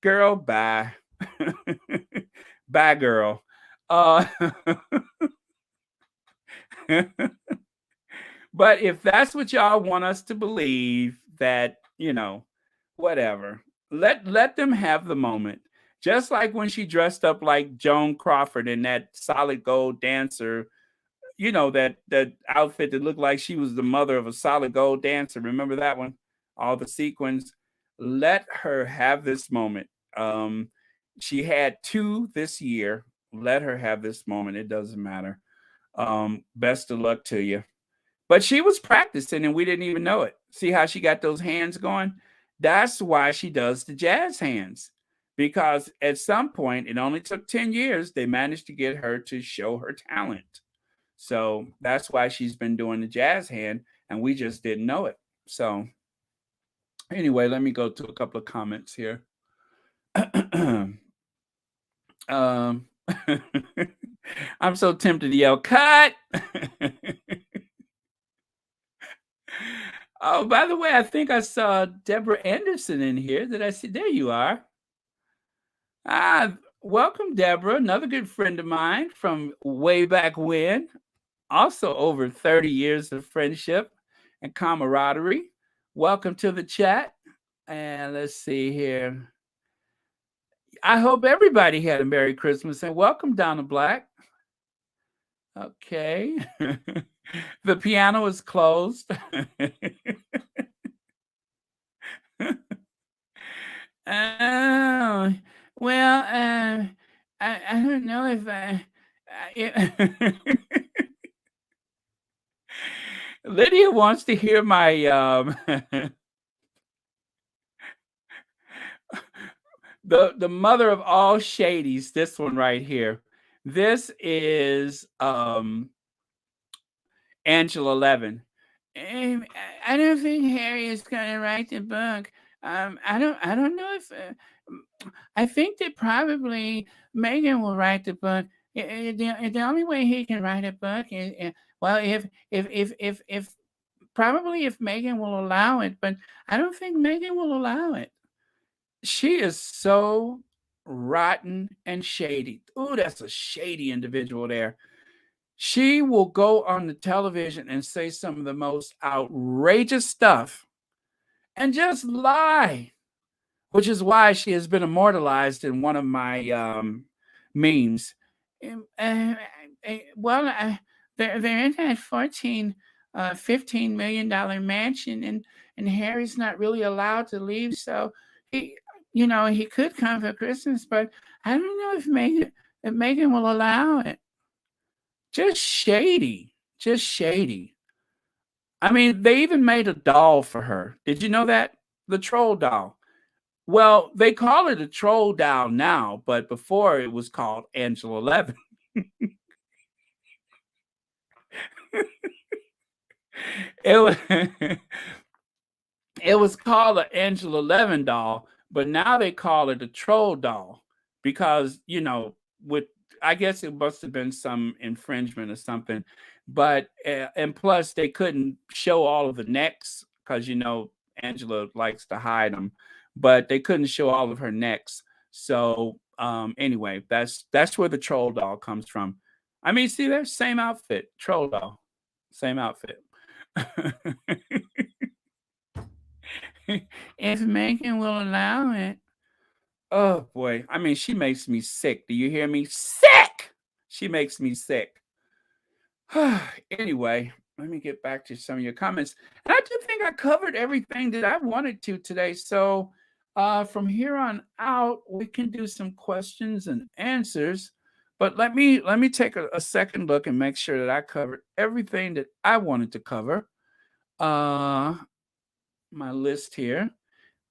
Girl, bye. Bye, girl. Uh, but if that's what y'all want us to believe, that, whatever. Let them have the moment. Just like when she dressed up like Joan Crawford in that solid gold dancer, that outfit that looked like she was the mother of a solid gold dancer. Remember that one? All the sequins. Let her have this moment. She had two this year. Let her have this moment. It doesn't matter. Best of luck to you. But she was practicing and we didn't even know it. See how she got those hands going? That's why she does the jazz hands. Because at some point, it only took 10 years, they managed to get her to show her talent. So that's why she's been doing the jazz hand and we just didn't know it. So anyway, let me go to a couple of comments here. I'm so tempted to yell, cut! Oh, by the way, I think I saw Deborah Anderson in here. Did I see? There you are. Welcome, Deborah, another good friend of mine from way back when. Also over 30 years of friendship and camaraderie. Welcome to the chat. And let's see here. I hope everybody had a Merry Christmas and welcome, Donna Black. Okay. The piano is closed. Oh, well, I don't know if Lydia wants to hear my the mother of all shadies. This one right here. This is Angela Levin. I don't think Harry is going to write the book. I don't know if. I think that probably Meghan will write the book. The only way he can write a book is well, if probably if Meghan will allow it, but I don't think Meghan will allow it. She is so rotten and shady. Ooh, that's a shady individual there. She will go on the television and say some of the most outrageous stuff and just lie, which is why she has been immortalized in one of my memes. Well, they're in that $15 million mansion, and Harry's not really allowed to leave, so he could come for Christmas, but I don't know if Meghan will allow it. Just shady. Just shady. I mean, they even made a doll for her. Did you know that? The troll doll. Well, they call it a troll doll now, but before it was called Angela Levin. It was called an Angela Levin doll, but now they call it a troll doll because, with I guess it must have been some infringement or something. But and plus they couldn't show all of the necks because Angela likes to hide them, but they couldn't show all of her necks. So Anyway, that's where the troll doll comes from. I mean, see there, same outfit, troll doll, same outfit. If Megan will allow it. Oh boy, I mean, she makes me sick. Do you hear me? Sick. She makes me sick. Anyway, let me get back to some of your comments. And I do think I covered everything that I wanted to today. So from here on out, we can do some questions and answers. But let me take a second look and make sure that I covered everything that I wanted to cover. My list here.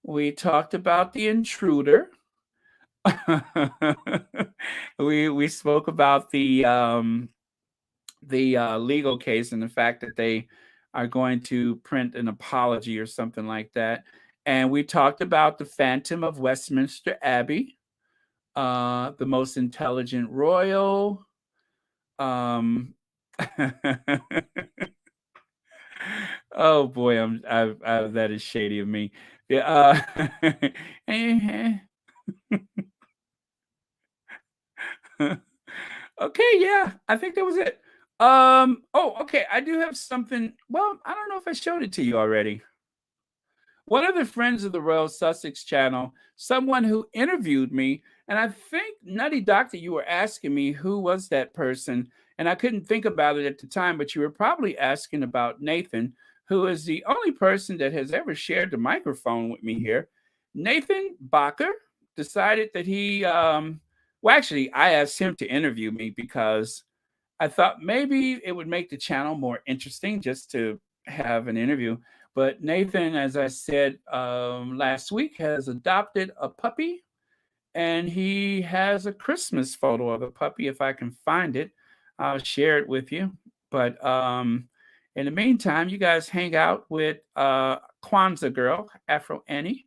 We talked about the intruder. We spoke about the legal case and the fact that they are going to print an apology or something like that. And we talked about the Phantom of Westminster Abbey, the most intelligent royal. Oh boy, that is shady of me. Yeah. Okay, yeah, I think that was it. Oh, okay, I do have something. Well, I don't know if I showed it to you already. One of the friends of the Royal Sussex channel, someone who interviewed me, and I think Nutty Doctor, you were asking me who was that person, and I couldn't think about it at the time, but you were probably asking about Nathan, who is the only person that has ever shared the microphone with me here. Nathan Bacher decided that well, actually, I asked him to interview me because I thought maybe it would make the channel more interesting just to have an interview. But Nathan, as I said last week, has adopted a puppy, and he has a Christmas photo of the puppy. If I can find it, I'll share it with you. But in the meantime, you guys hang out with Kwanzaa girl, Afro Annie,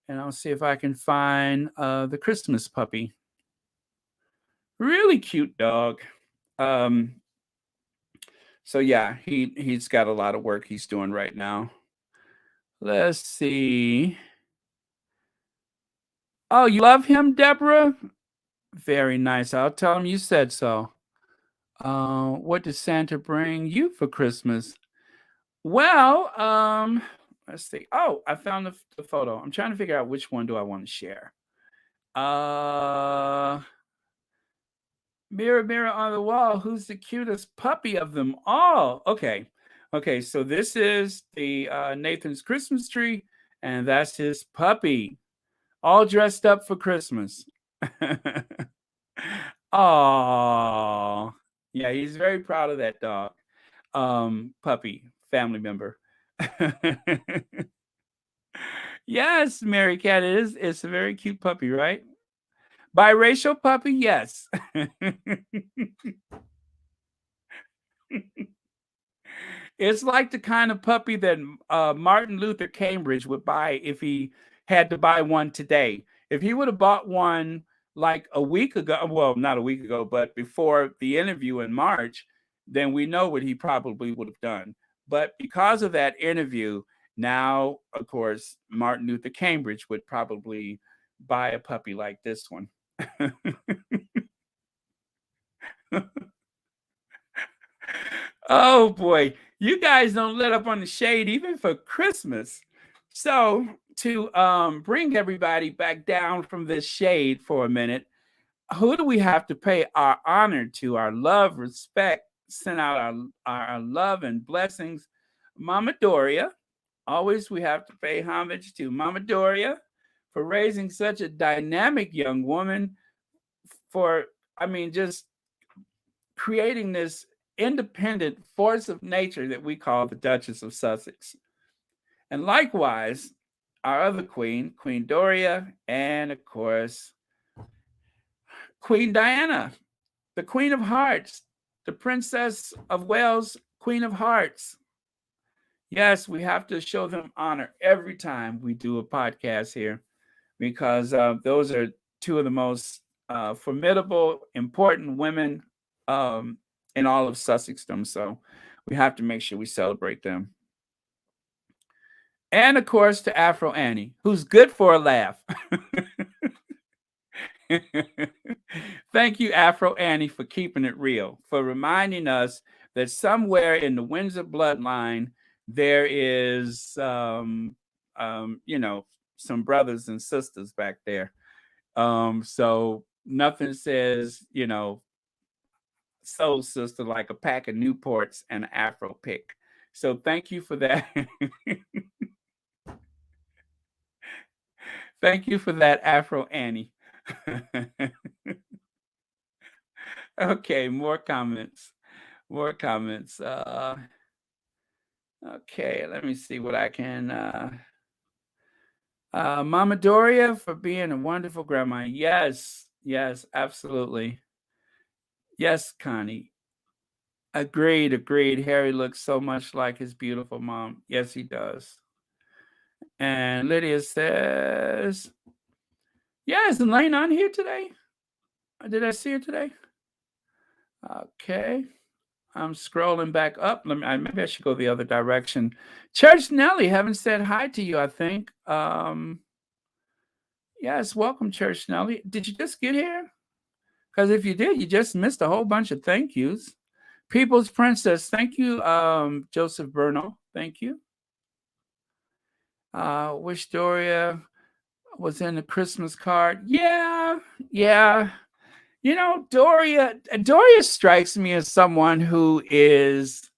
and I'll see if I can find the Christmas puppy. Really cute dog. So yeah, he's got a lot of work he's doing right now. Let's see. Oh, you love him, Deborah? Very nice. I'll tell him you said so. What did Santa bring you for Christmas? Well, let's see. Oh, I found the photo. I'm trying to figure out which one do I want to share. Mirror, mirror on the wall, who's the cutest puppy of them all? Okay. Okay, so this is the Nathan's Christmas tree, and that's his puppy, all dressed up for Christmas. Oh, yeah, he's very proud of that dog. Puppy, family member. Yes, Mary Cat, it's a very cute puppy, right? Biracial puppy, yes. It's like the kind of puppy that Martin Luther Cambridge would buy if he had to buy one today. If he would have bought one like a week ago, well, not a week ago, but before the interview in March, then we know what he probably would have done. But because of that interview, now, of course, Martin Luther Cambridge would probably buy a puppy like this one. Oh boy, you guys don't let up on the shade even for Christmas. So to bring everybody back down from this shade for a minute, who do we have to pay our honor to, our love, respect, send out our love and blessings? Mama Doria. Always we have to pay homage to Mama Doria for raising such a dynamic young woman, for, I mean, just creating this independent force of nature that we call the Duchess of Sussex. And likewise, our other queen, Queen Doria, and of course, Queen Diana, the Queen of Hearts, the Princess of Wales, Queen of Hearts. Yes, we have to show them honor every time we do a podcast here, because those are two of the most formidable, important women in all of Sussexdom. So we have to make sure we celebrate them. And of course, to Afro Annie, who's good for a laugh. Thank you, Afro Annie, for keeping it real, for reminding us that somewhere in the Windsor bloodline there is, you know, some brothers and sisters back there. So nothing says, you know, soul sister like a pack of Newports and an Afro pick. So thank you for that. Thank you for that, Afro Annie. Okay, more comments. More comments. Okay, let me see what I can. Mama Doria for being a wonderful grandma. Yes, yes, absolutely. Yes, Connie. Agreed, agreed. Harry looks so much like his beautiful mom. Yes, he does. And Lydia says, yeah, is Elaine on here today? Did I see her today? Okay. I'm scrolling back up. Maybe I should go the other direction. Church Nelly, haven't said hi to you, I think. Yes, welcome, Church Nelly. Did you just get here? Because if you did, you just missed a whole bunch of thank yous. People's Princess, thank you. Joseph Berno, thank you. Wish Doria was in the Christmas card. Yeah, yeah. You know, Doria strikes me as someone who is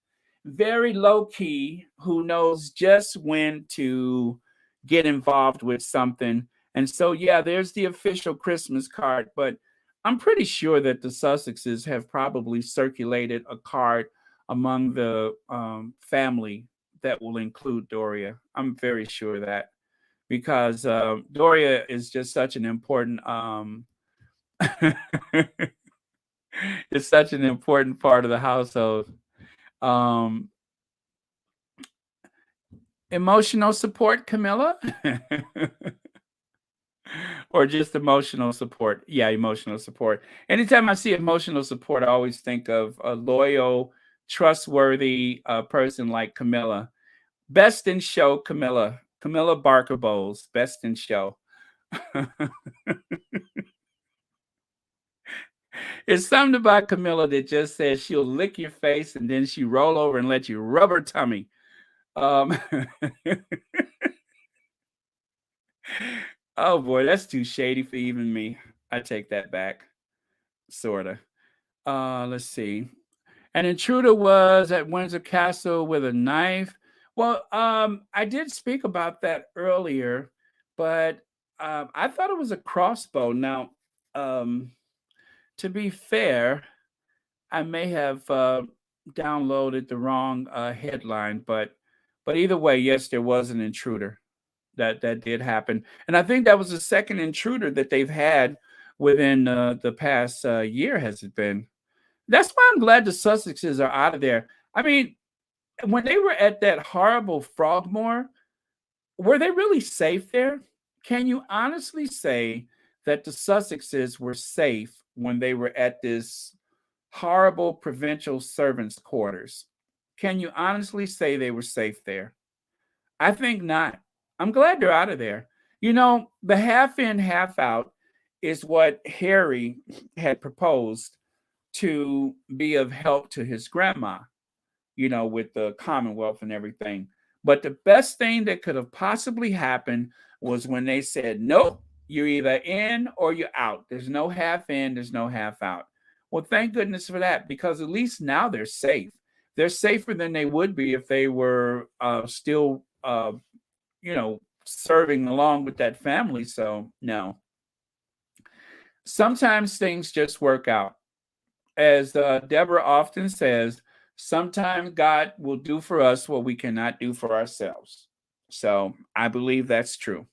very low key, who knows just when to get involved with something. And so, yeah, there's the official Christmas card, but I'm pretty sure that the Sussexes have probably circulated a card among the family that will include Doria. I'm very sure of that because Doria is just such an important it's such an important part of the household. Um, Emotional support, Camilla? Or just emotional support? Yeah, emotional support. Anytime I see emotional support, I always think of a loyal, trustworthy person like Camilla. Best in show, Camilla. Camilla Barker Bowles, best in show. It's something about Camilla that just says she'll lick your face and then she roll over and let you rub her tummy. Um, oh boy, that's too shady for even me. I take that back, sorta. Let's see. An intruder was at Windsor Castle with a knife. Well, I did speak about that earlier, but I thought it was a crossbow. Now, um, to be fair, I may have downloaded the wrong headline, but either way, yes, there was an intruder. That did happen, and I think that was the second intruder that they've had within the past year. Has it been? That's why I'm glad the Sussexes are out of there. I mean, when they were at that horrible Frogmore, were they really safe there? Can you honestly say that the Sussexes were safe when they were at this horrible provincial servants' quarters? Can you honestly say they were safe there? I think not. I'm glad they're out of there. You know, the half in, half out is what Harry had proposed to be of help to his grandma, you know, with the Commonwealth and everything. But the best thing that could have possibly happened was when they said, nope, you're either in or you're out. There's no half in, there's no half out. Well, thank goodness for that, because at least now they're safe. They're safer than they would be if they were still, you know, serving along with that family. So, no. Sometimes things just work out. As Deborah often says, sometimes God will do for us what we cannot do for ourselves. So I believe that's true.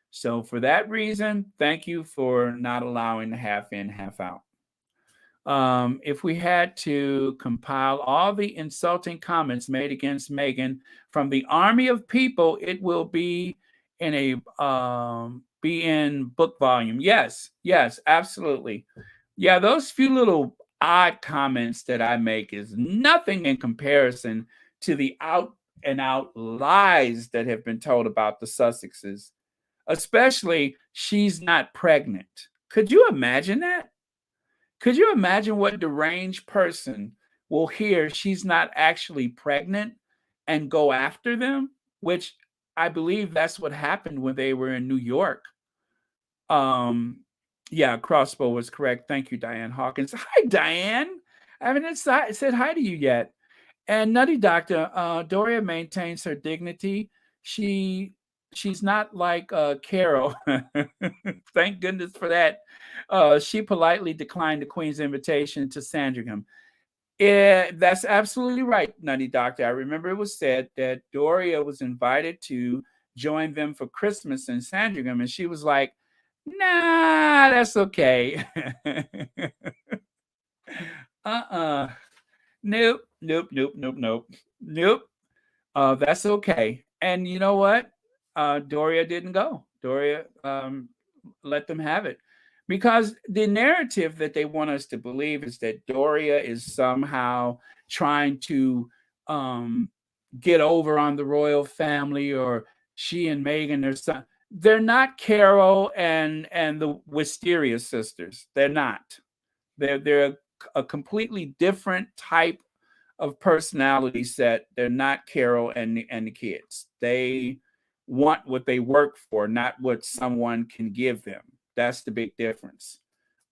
So for that reason, thank you for not allowing the half in, half out. If we had to compile all the insulting comments made against Meghan from the army of people, it will be in a be in book volume. Yes, yes, absolutely. Yeah, those few little odd comments that I make is nothing in comparison to the out and out lies that have been told about the Sussexes, especially she's not pregnant. Could you imagine that? Could you imagine what deranged person will hear she's not actually pregnant and go after them? Which I believe that's what happened when they were in New York. Um, yeah, crossbow was correct. Thank you, Diane Hawkins. Hi, Diane. I haven't said hi to you yet. And Nutty Doctor, Doria maintains her dignity. She she's not like Carol. Thank goodness for that. She politely declined the Queen's invitation to Sandringham. Yeah, that's absolutely right, Nutty Doctor. I remember it was said that Doria was invited to join them for Christmas in Sandringham, and she was like, "Nah, that's okay." uh-uh. Nope, nope, nope, nope, nope, nope. That's okay. And you know what? Doria didn't go. Doria let them have it. Because the narrative that they want us to believe is that Doria is somehow trying to um, get over on the royal family, or she and Meghan are some. They're not Carol and the Wisteria sisters. They're not. They're a completely different type of personality set. They're not Carol and the kids. They want what they work for, not what someone can give them. That's the big difference.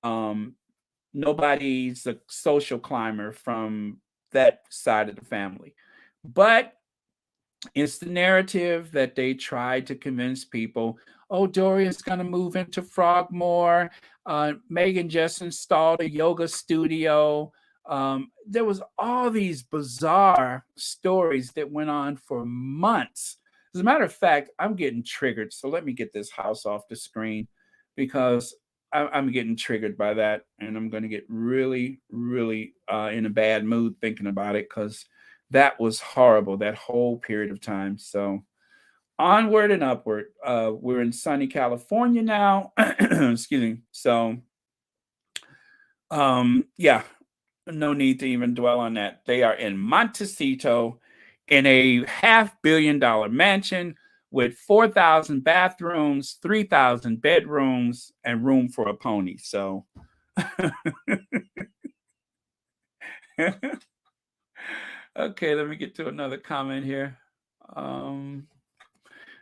Um, Nobody's a social climber from that side of the family. But it's the narrative that they tried to convince people. Oh, Dorian's going to move into Frogmore. Meghan just installed a yoga studio. There was all these bizarre stories that went on for months. As a matter of fact, I'm getting triggered. So let me get this house off the screen, because I'm getting triggered by that. And I'm going to get really, really in a bad mood thinking about it, because that was horrible, that whole period of time. So onward and upward. We're in sunny California now. Excuse me. So yeah, no need to even dwell on that. They are in Montecito in a $500 million mansion with 4,000 bathrooms, 3,000 bedrooms, and room for a pony. So okay, let me get to another comment here.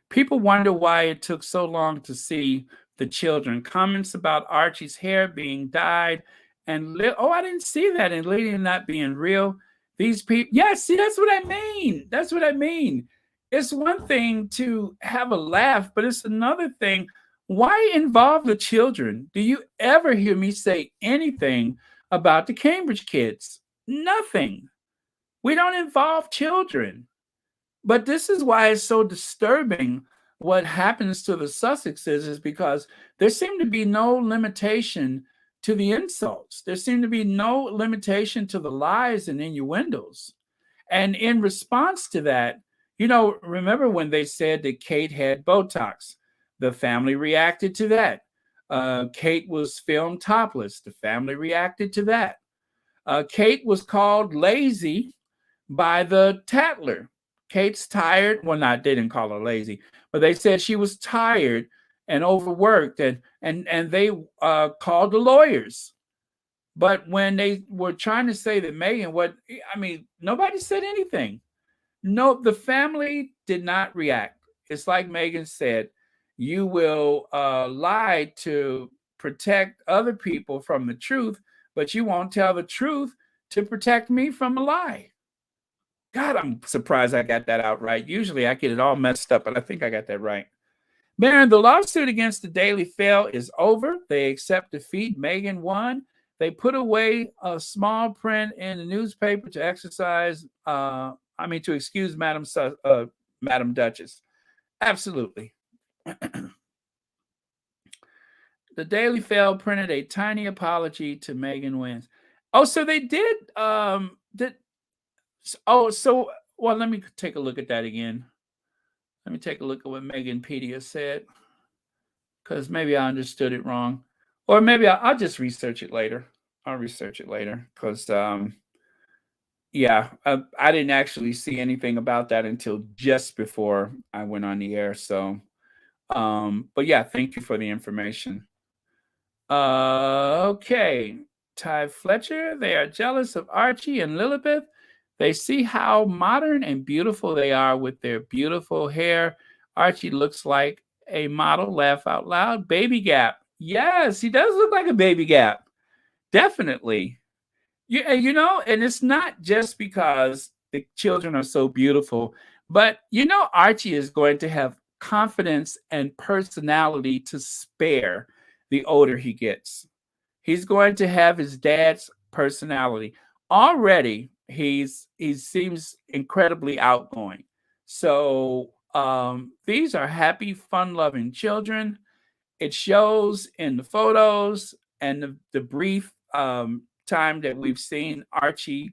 People wonder why it took so long to see the children. Comments about Archie's hair being dyed and oh, I didn't see that, and Lili not being real. These people, yeah, see, that's what I mean. That's what I mean. It's one thing to have a laugh, but it's another thing. Why involve the children? Do you ever hear me say anything about the Cambridge kids? Nothing. We don't involve children. But this is why it's so disturbing what happens to the Sussexes, is because there seemed to be no limitation to the insults. There seemed to be no limitation to the lies and innuendos. And in response to that, remember when they said that Kate had Botox? The family reacted to that. Kate was filmed topless. The family reacted to that. Kate was called lazy by the Tatler. Kate's tired. Well, they didn't call her lazy, but they said she was tired and overworked, and they called the lawyers. But when they were trying to say that Meghan, nobody said anything. No, the family did not react. It's like Meghan said, you will lie to protect other people from the truth, but you won't tell the truth to protect me from a lie. God, I'm surprised I got that out right. Usually I get it all messed up, but I think I got that right. Baron, the lawsuit against the Daily Fail is over. They accept defeat. Meghan won. They put away a small print in the newspaper to excuse Madam Duchess. Absolutely. The Daily Fail printed a tiny apology to Meghan wins. Oh, so they did. Well, let me take a look at that again. Let me take a look at what Meghanpedia said, because maybe I understood it wrong. Or maybe I'll just research it later. I'll research it later, because, yeah, I didn't actually see anything about that until just before I went on the air. So, but yeah, thank you for the information. Okay. Ty Fletcher, they are jealous of Archie and Lilibet. They see how modern and beautiful they are with their beautiful hair. Archie looks like a model. Laugh out loud. Baby Gap. Yes, he does look like a baby Gap. Definitely. Yeah, and it's not just because the children are so beautiful, but Archie is going to have confidence and personality to spare the older he gets. He's going to have his dad's personality. Already, he seems incredibly outgoing. So these are happy, fun-loving children. It shows in the photos and the brief time that we've seen Archie.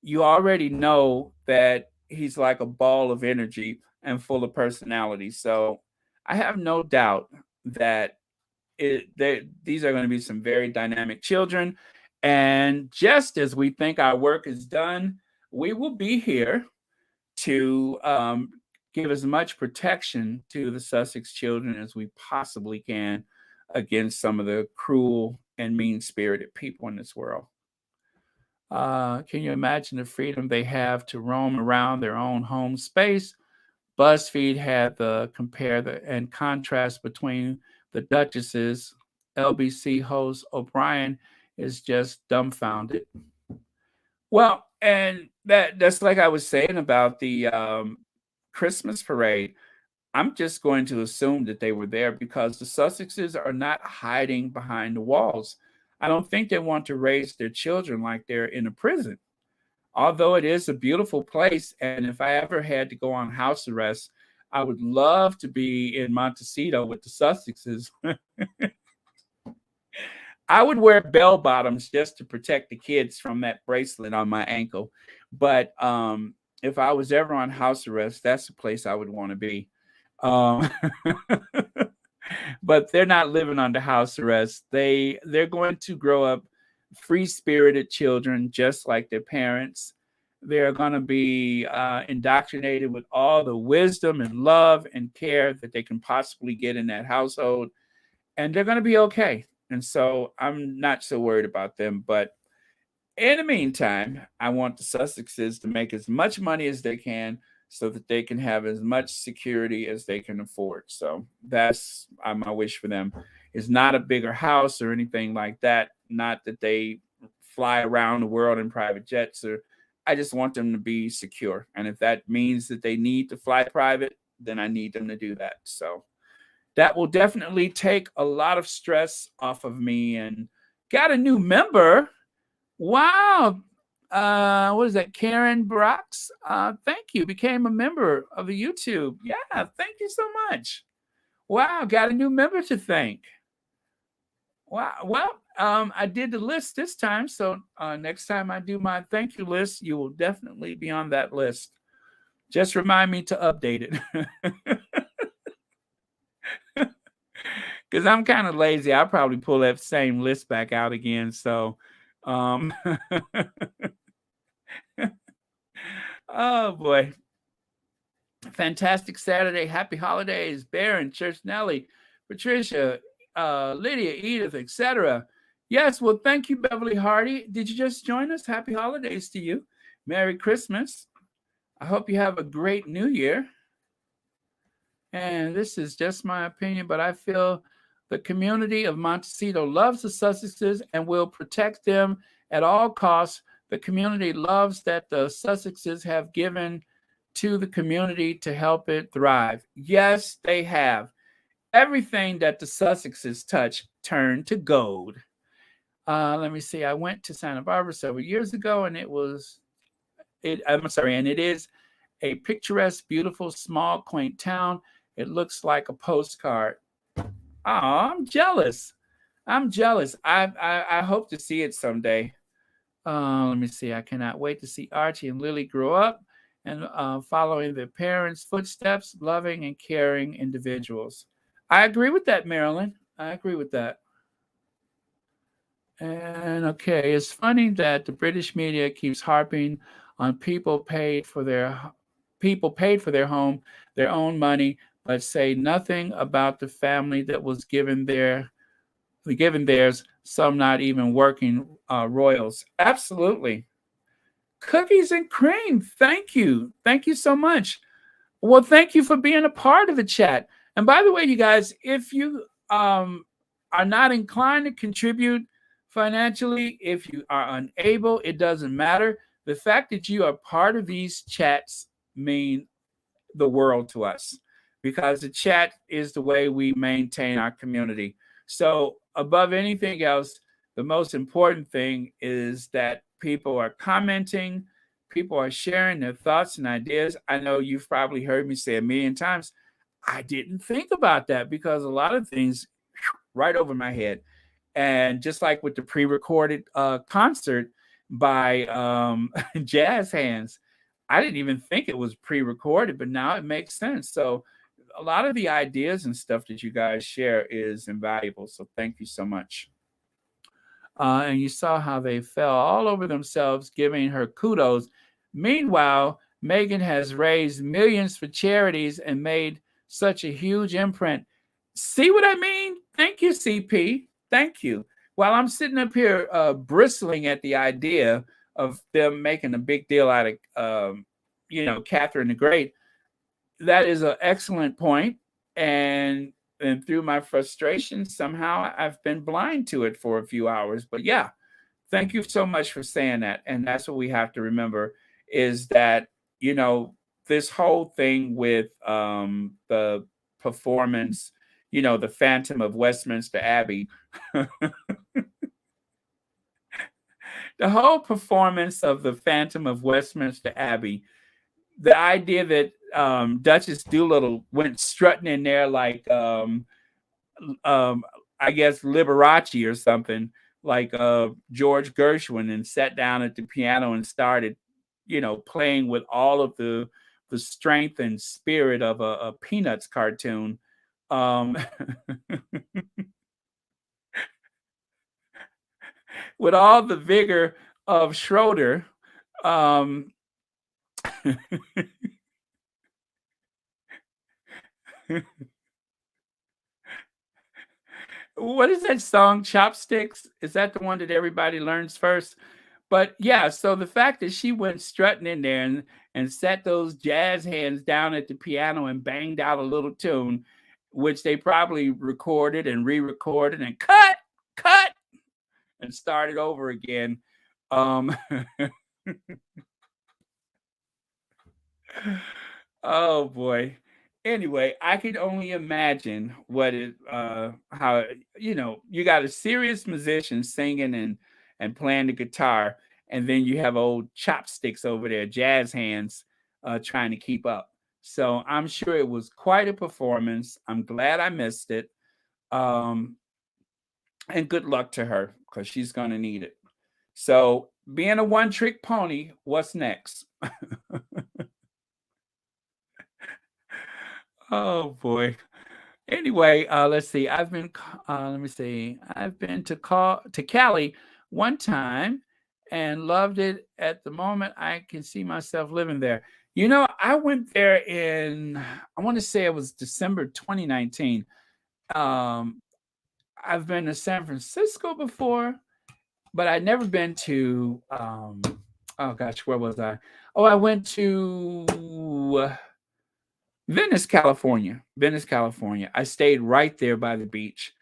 You already know that he's like a ball of energy and full of personality. So I have no doubt that these are going to be some very dynamic children. And just as we think our work is done, we will be here to give as much protection to the Sussex children as we possibly can against some of the cruel and mean spirited people in this world. Can you imagine the freedom they have to roam around their own home space? BuzzFeed had the compare and contrast between the Duchesses. LBC host O'Brien is just dumbfounded. Well, and that's like I was saying about the Christmas parade. I'm just going to assume that they were there because the Sussexes are not hiding behind the walls. I don't think they want to raise their children like they're in a prison. Although it is a beautiful place, and if I ever had to go on house arrest, I would love to be in Montecito with the Sussexes. I would wear bell bottoms just to protect the kids from that bracelet on my ankle. But if I was ever on house arrest, that's the place I would want to be. Um, but they're not living under house arrest. They're going to grow up free spirited children, just like their parents. They're going to be indoctrinated with all the wisdom and love and care that they can possibly get in that household, and they're going to be okay. And so I'm not so worried about them. But in the meantime, I want the Sussexes to make as much money as they can so that they can have as much security as they can afford. So that's my wish for them. Is not a bigger house or anything like that. Not that they fly around the world in private jets, or I just want them to be secure. And if that means that they need to fly private, then I need them to do that. So that will definitely take a lot of stress off of me. And got a new member. Wow. What is that? Karen Brox. Thank you. Became a member of the YouTube. Yeah, thank you so much. Wow, got a new member to thank. Wow. Well, I did the list this time, so next time I do my thank you list, you will definitely be on that list. Just remind me to update it. Because I'm kind of lazy. I'll probably pull that same list back out again. So, oh boy. Fantastic Saturday. Happy holidays, Baron, Church Nelly, Patricia, Lydia, Edith, etc. Yes, well, thank you, Beverly Hardy. Did you just join us? Happy holidays to you. Merry Christmas. I hope you have a great new year. And this is just my opinion, but I feel the community of Montecito loves the Sussexes and will protect them at all costs. The community loves that the Sussexes have given to the community to help it thrive. Yes, they have. Everything that the Sussexes touch turned to gold. Let me see. I went to Santa Barbara several years ago, and it is a picturesque, beautiful, small, quaint town. It looks like a postcard. Oh, I'm jealous. I'm jealous. I hope to see it someday. Let me see. I cannot wait to see Archie and Lili grow up and following their parents' footsteps, loving and caring individuals. I agree with that, Marilyn. I agree with that. And okay, it's funny that the British media keeps harping on people paid for their home, their own money, but say nothing about the family that was given their given there's some not even working royals. Absolutely. Cookies and cream. Thank you. Thank you so much. Well, thank you for being a part of the chat. And by the way, you guys, if you are not inclined to contribute financially, if you are unable, it doesn't matter. The fact that you are part of these chats mean the world to us, because the chat is the way we maintain our community. So, above anything else, the most important thing is that people are commenting, people are sharing their thoughts and ideas. I know you've probably heard me say a million times, I didn't think about that, because a lot of things right over my head. And just like with the pre-recorded concert by Jazz Hands, I didn't even think it was pre-recorded, but now it makes sense. So a lot of the ideas and stuff that you guys share is invaluable. So thank you so much. And you saw how they fell all over themselves, giving her kudos. Meanwhile, Meghan has raised millions for charities and made such a huge imprint. See what I mean? Thank you, CP. Thank you. While I'm sitting up here bristling at the idea of them making a big deal out of, Catherine the Great, that is an excellent point. And through my frustration, somehow I've been blind to it for a few hours. But yeah, thank you so much for saying that. And that's what we have to remember, is that, this whole thing with the performance, the Phantom of Westminster Abbey, the whole performance of the Phantom of Westminster Abbey, the idea that Duchess Doolittle went strutting in there like, I guess, Liberace or something, like George Gershwin, and sat down at the piano and started, playing with all of the strength and spirit of a Peanuts cartoon. With all the vigor of Schroeder. What is that song, Chopsticks? Is that the one that everybody learns first? But yeah, so the fact that she went strutting in there and set those jazz hands down at the piano and banged out a little tune, which they probably recorded and re-recorded and cut, and started over again. Oh boy. Anyway, I could only imagine how, you got a serious musician singing and playing the guitar, and then you have old Chopsticks over there, jazz hands, trying to keep up. So I'm sure it was quite a performance. I'm glad I missed it. And good luck to her, because she's gonna need it. So, being a one-trick pony, what's next? Oh boy. Anyway, let's see. Let me see. I've been to Cali one time and loved it. At the moment, I can see myself living there. I went there I want to say it was December 2019. Um, I've been to San Francisco before, but I'd never been to, oh gosh, where was I? Oh, I went to Venice, California. Venice, California. I stayed right there by the beach,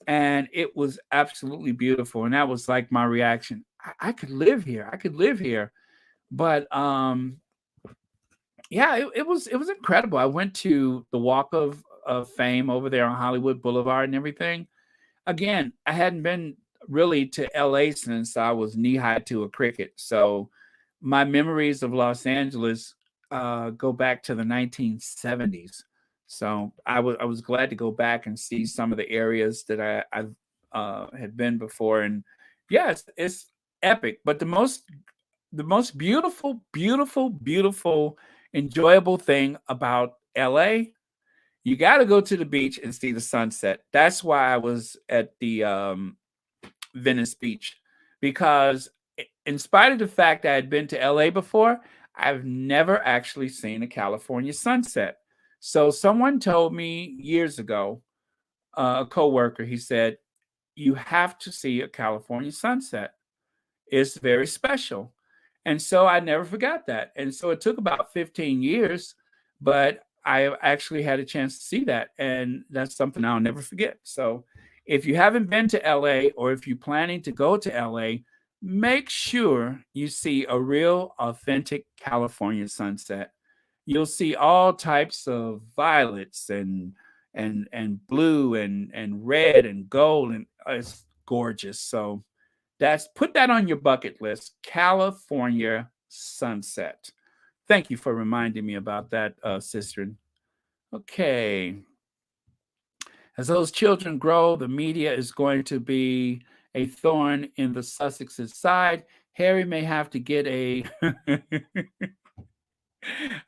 and it was absolutely beautiful. And that was like my reaction. I could live here. I could live here. But yeah, it was incredible. I went to the Walk of Fame over there on Hollywood Boulevard and everything. Again, I hadn't been really to LA since I was knee high to a cricket. So my memories of Los Angeles go back to the 1970s. So I was glad to go back and see some of the areas that I had been before. And yes, it's epic. But the most beautiful, beautiful, beautiful, enjoyable thing about LA, you got to go to the beach and see the sunset. That's why I was at the Venice Beach, because in spite of the fact I had been to LA before, I've never actually seen a California sunset. So someone told me years ago, a coworker, he said, you have to see a California sunset. It's very special. And so I never forgot that. And so it took about 15 years, but I actually had a chance to see that. And that's something I'll never forget. So if you haven't been to LA, or if you're planning to go to LA, make sure you see a real authentic California sunset. You'll see all types of violets and blue and red and gold, and it's gorgeous. So put that on your bucket list. California sunset. Thank you for reminding me about that, sister. Okay. As those children grow, the media is going to be a thorn in the Sussex's side. Harry may have to get a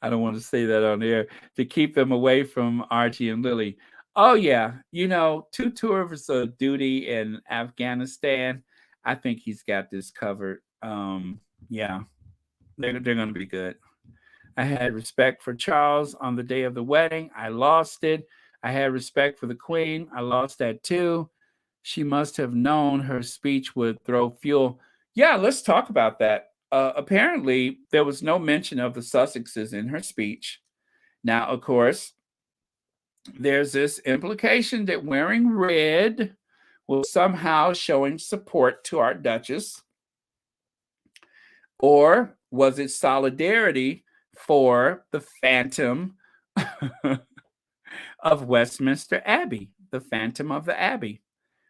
I don't want to say that on air, to keep them away from Archie and Lili. Oh yeah, 2 tours of duty in Afghanistan. I think he's got this covered. Yeah, they're going to be good. I had respect for Charles on the day of the wedding. I lost it. I had respect for the Queen. I lost that too. She must have known her speech would throw fuel. Yeah, let's talk about that. Apparently, there was no mention of the Sussexes in her speech. Now, of course, there's this implication that wearing red was somehow showing support to our Duchess. Or was it solidarity for the Phantom of Westminster Abbey, the Phantom of the Abbey?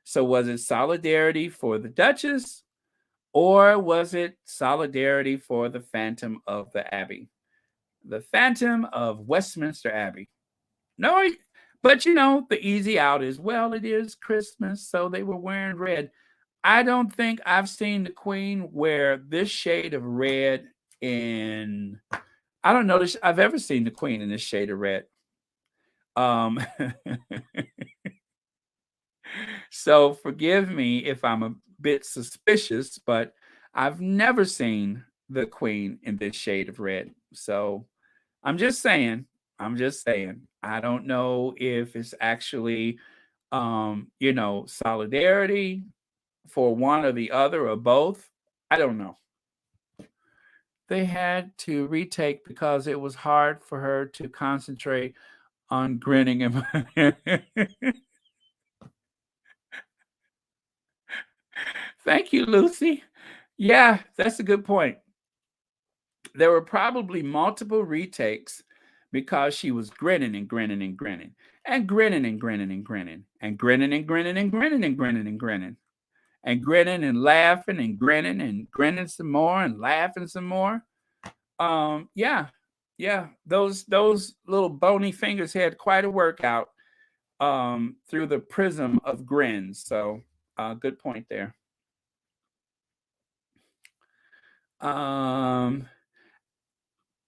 So was it solidarity for the Duchess, or was it solidarity for the Phantom of the Abbey? The Phantom of Westminster Abbey. No, but the easy out is, well, it is Christmas, so they were wearing red. I don't think I've seen the Queen wear this shade of red in, I don't know this, I've ever seen the Queen in this shade of red. So forgive me if I'm a bit suspicious, but I've never seen the Queen in this shade of red. So I'm just saying. I don't know if it's actually, solidarity for one or the other or both. I don't know. They had to retake because it was hard for her to concentrate on grinning and Thank you, Lucy. Yeah, that's a good point. There were probably multiple retakes because she was grinning and grinning and grinning and grinning and grinning and grinning and grinning and grinning and grinning and grinning and grinning and grinning and laughing and grinning some more and laughing some more. Yeah. Those little bony fingers had quite a workout through the prism of grins. So good point there.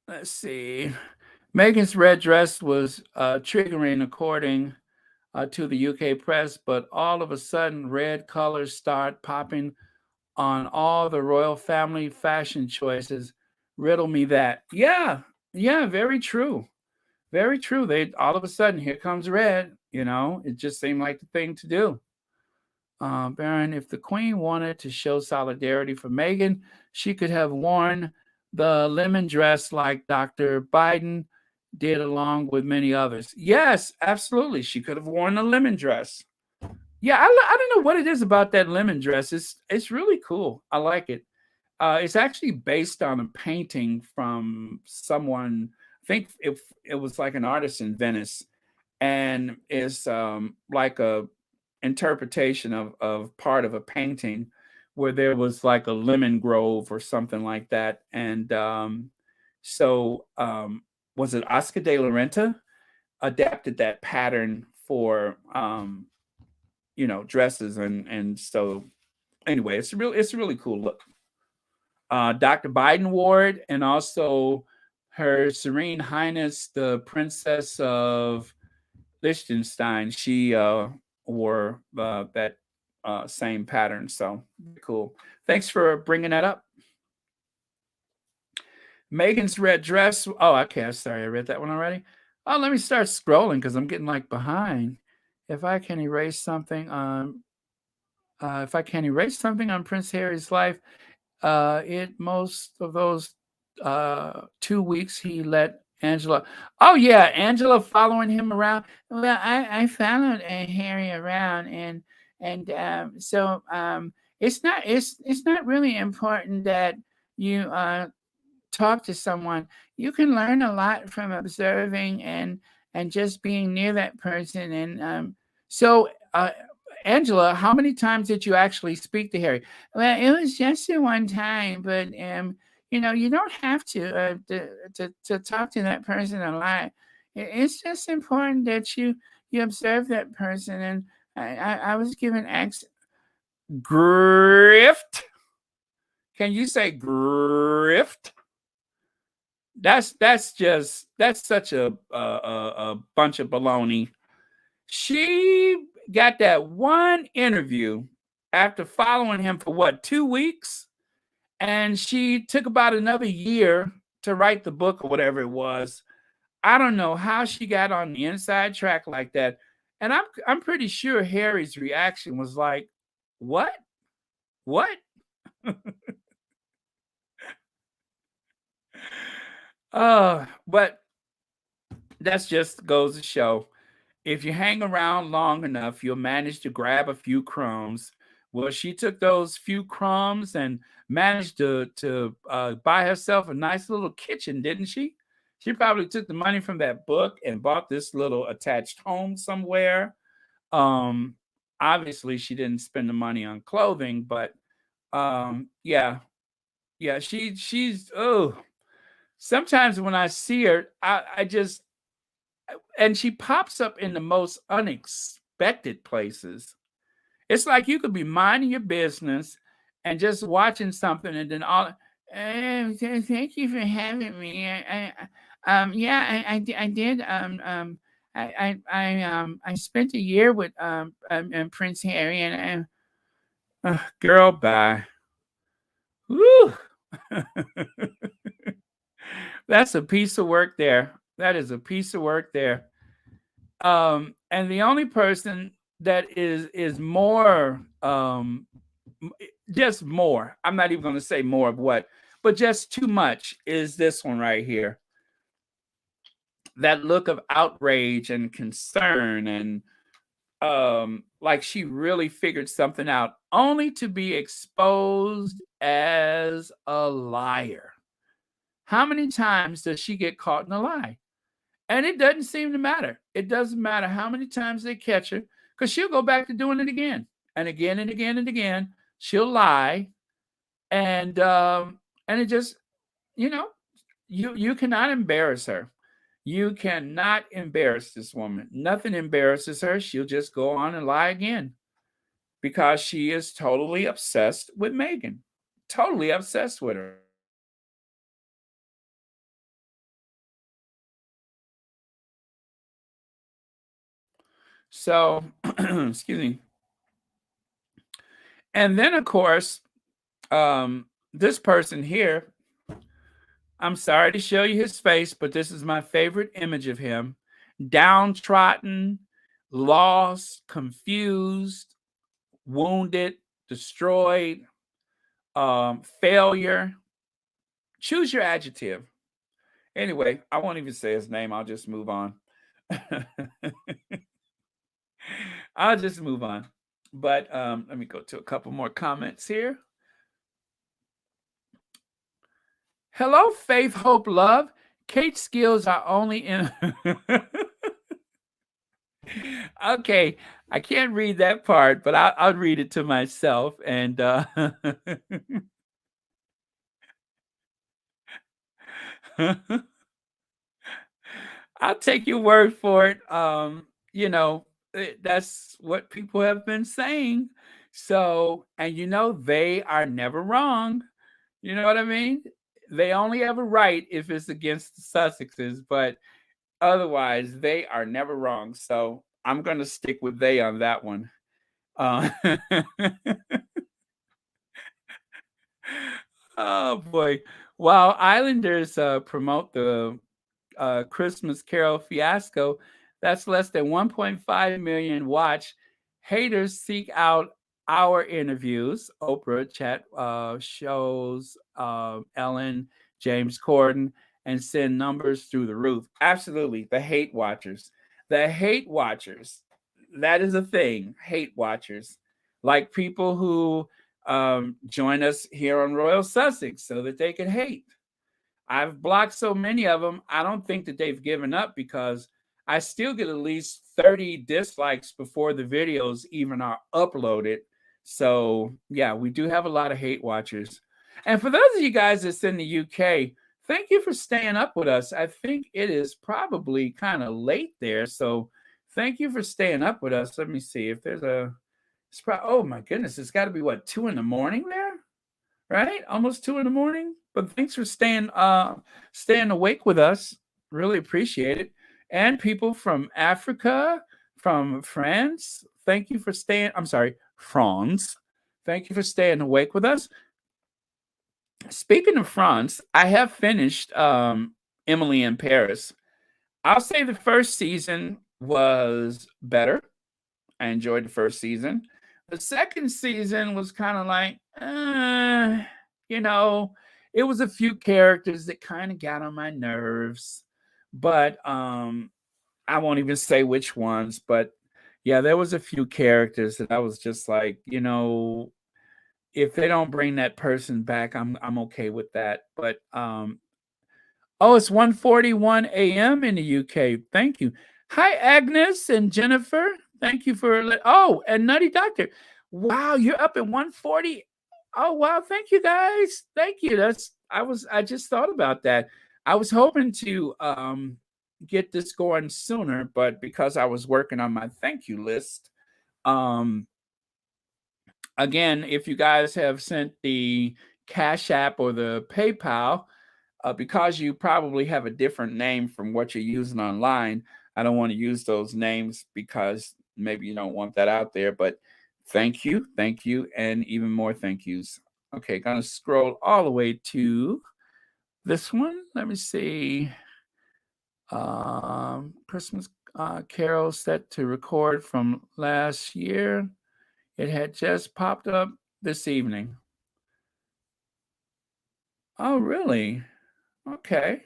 Let's see. Meghan's red dress was triggering according to the UK press, but all of a sudden red colors start popping on all the royal family fashion choices. Riddle me that. Yeah, very true. Very true. They all of a sudden, here comes red. It just seemed like the thing to do. Baron, if the Queen wanted to show solidarity for Meghan, she could have worn the lemon dress like Dr. Biden did, along with many others. Yes, absolutely. She could have worn a lemon dress. Yeah, I don't know what it is about that lemon dress. It's really cool. I like it. It's actually based on a painting from someone. I think it was like an artist in Venice, and it's like a interpretation of part of a painting where there was like a lemon grove or something like that. And so was it Oscar de la Renta adapted that pattern for dresses, and so anyway, it's a really cool look. Dr. Biden wore it, and also Her Serene Highness the Princess of Liechtenstein, she wore that same pattern. So cool. Thanks for bringing that up. Meghan's red dress. Oh, okay. Sorry, I read that one already. Oh, let me start scrolling because I'm getting like behind. If I can erase something, if I can erase something on Prince Harry's life, most of those 2 weeks he let Angela. Oh yeah, Angela following him around. Well, I followed Harry around, and it's not really important that you talk to someone. You can learn a lot from observing and just being near that person. And Angela, how many times did you actually speak to Harry? Well, it was just the one time, but you don't have to talk to that person a lot. It's just important that you observe that person. And I was given grift. Can you say grift? That's such a bunch of baloney. She got that one interview after following him for what, 2 weeks, and she took about another year to write the book or whatever it was. I don't know how she got on the inside track like that, and I'm pretty sure Harry's reaction was like, "What? What?" But that's just goes to show, if you hang around long enough, you'll manage to grab a few crumbs. Well, she took those few crumbs and managed to buy herself a nice little kitchen, didn't she? She probably took the money from that book and bought this little attached home somewhere. Um, Obviously, she didn't spend the money on clothing, but yeah, yeah, she's oh. Sometimes when I see her, I just and she pops up in the most unexpected places. It's like you could be minding your business and just watching something, and then thank you for having me. Yeah, I did. I spent a year with Prince Harry, and girl, bye. Woo. That's a piece of work there. That is a piece of work there. And the only person that is more just more, I'm not even going to say more of what, but just too much, is this one right here. That look of outrage and concern, and like she really figured something out, only to be exposed as a liar. How many times does she get caught in a lie? And it doesn't seem to matter. It doesn't matter how many times they catch her, because she'll go back to doing it again and again and again and again. She'll lie, and it just, you know, you cannot embarrass her. You cannot embarrass this woman. Nothing embarrasses her. She'll just go on and lie again because she is totally obsessed with Meghan. Totally obsessed with her. So, excuse me. And then, of course, this person here, I'm sorry to show you his face, but this is my favorite image of him. Downtrodden, lost, confused, wounded, destroyed, failure. Choose your adjective. Anyway, I won't even say his name. I'll just move on. I'll just move on. But let me go to a couple more comments here. Hello, faith, hope, love. Kate's skills are only in. Okay, I can't read that part, but I'll read it to myself. And I'll take your word for it. That's what people have been saying. So, and they are never wrong. You know what I mean? They only ever right if it's against the Sussexes, but otherwise, they are never wrong. So I'm going to stick with they on that one. Uh, oh boy! While Islanders promote the Christmas Carol fiasco, that's less than 1.5 million watch. Haters seek out our interviews, Oprah chat shows, Ellen, James Corden, and send numbers through the roof. Absolutely. The hate watchers. The hate watchers. That is a thing. Hate watchers. Like people who join us here on Royal Sussex so that they can hate. I've blocked so many of them. I don't think that they've given up because I still get at least 30 dislikes before the videos even are uploaded. So, yeah, we do have a lot of hate watchers. And for those of you guys that's in the UK, thank you for staying up with us. I think it is probably kind of late there. So, thank you for staying up with us. Let me see if there's a. Oh my goodness, it's got to be what, 2 in the morning there? Right? Almost 2 in the morning. But thanks for staying awake with us. Really appreciate it. And people from Africa, from France, thank you for staying. I'm sorry, France. Thank you for staying awake with us. Speaking of France, I have finished Emily in Paris. I'll say the first season was better. I enjoyed the first season. The second season was kind of like, you know, it was a few characters that kind of got on my nerves, but I won't even say which ones, but yeah, there was a few characters that I was just like, if they don't bring that person back, I'm okay with that. But oh, it's 1:41 a.m. in the UK. Thank you. Hi, Agnes and Jennifer. Thank you for and Nutty Doctor. Wow, you're up at 1:40. Oh, wow. Thank you, guys. Thank you. I just thought about that. I was hoping to get this going sooner, but because I was working on my thank you list, again, if you guys have sent the Cash App or the PayPal, because you probably have a different name from what you're using online, I don't want to use those names because maybe you don't want that out there. But thank you, and even more thank yous. Okay, gonna scroll all the way to this one. Let me see. Christmas Carol set to record from last year. It had just popped up this evening. Oh, really? Okay.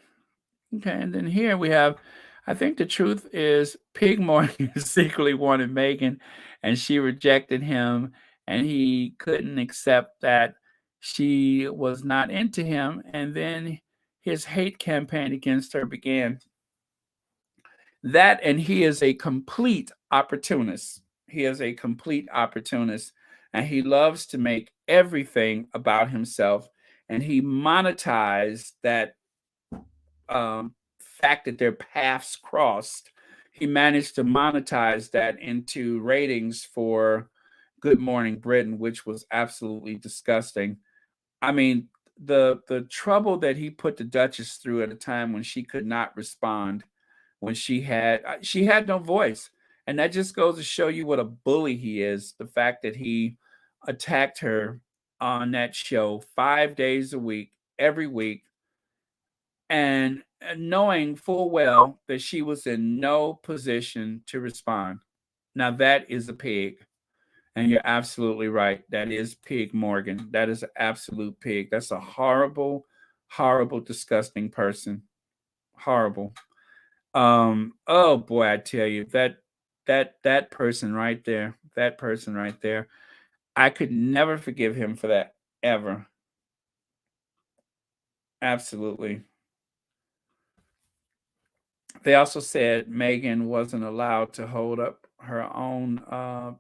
Okay, and then here we have, I think the truth is Pig Morgan secretly wanted Meghan and she rejected him, and he couldn't accept that she was not into him, and then his hate campaign against her began. That, and he is a complete opportunist. He is a complete opportunist, and he loves to make everything about himself, and he monetized that fact that their paths crossed. He managed to monetize that into ratings for Good Morning Britain, which was absolutely disgusting. I mean, the trouble that he put the Duchess through at a time when she could not respond, when she had no voice. And that just goes to show you what a bully he is. The fact that he attacked her on that show 5 days a week, every week, and knowing full well that she was in no position to respond. Now that is a pig. And you're absolutely right. That is Pig Morgan. That is an absolute pig. That's a horrible, horrible, disgusting person. Horrible. Oh boy, I tell you, that person right there, that person right there, I could never forgive him for that, ever. Absolutely. They also said Meghan wasn't allowed to hold up her own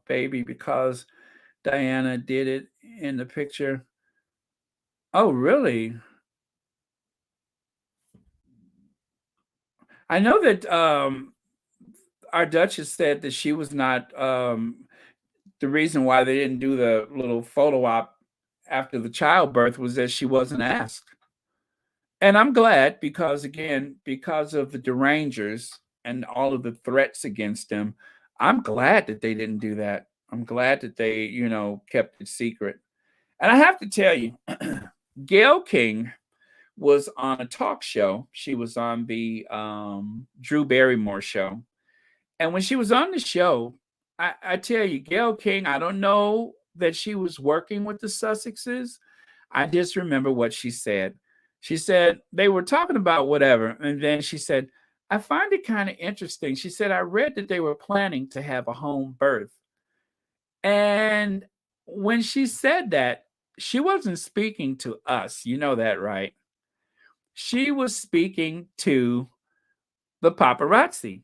baby because Diana did it in the picture. Oh, really? I know that our Duchess said that she was not the reason why they didn't do the little photo op after the childbirth was that she wasn't asked. And I'm glad because, again, because of the derangers and all of the threats against them, I'm glad that they didn't do that. I'm glad that they, kept it secret. And I have to tell you, Gayle King was on a talk show. She was on the Drew Barrymore show. And when she was on the show, I tell you, Gayle King, I don't know that she was working with the Sussexes, I just remember what she said. She said they were talking about whatever, and then she said, I find it kind of interesting. She said, I read that they were planning to have a home birth. And when she said that, she wasn't speaking to us. You know that, right? She was speaking to the paparazzi.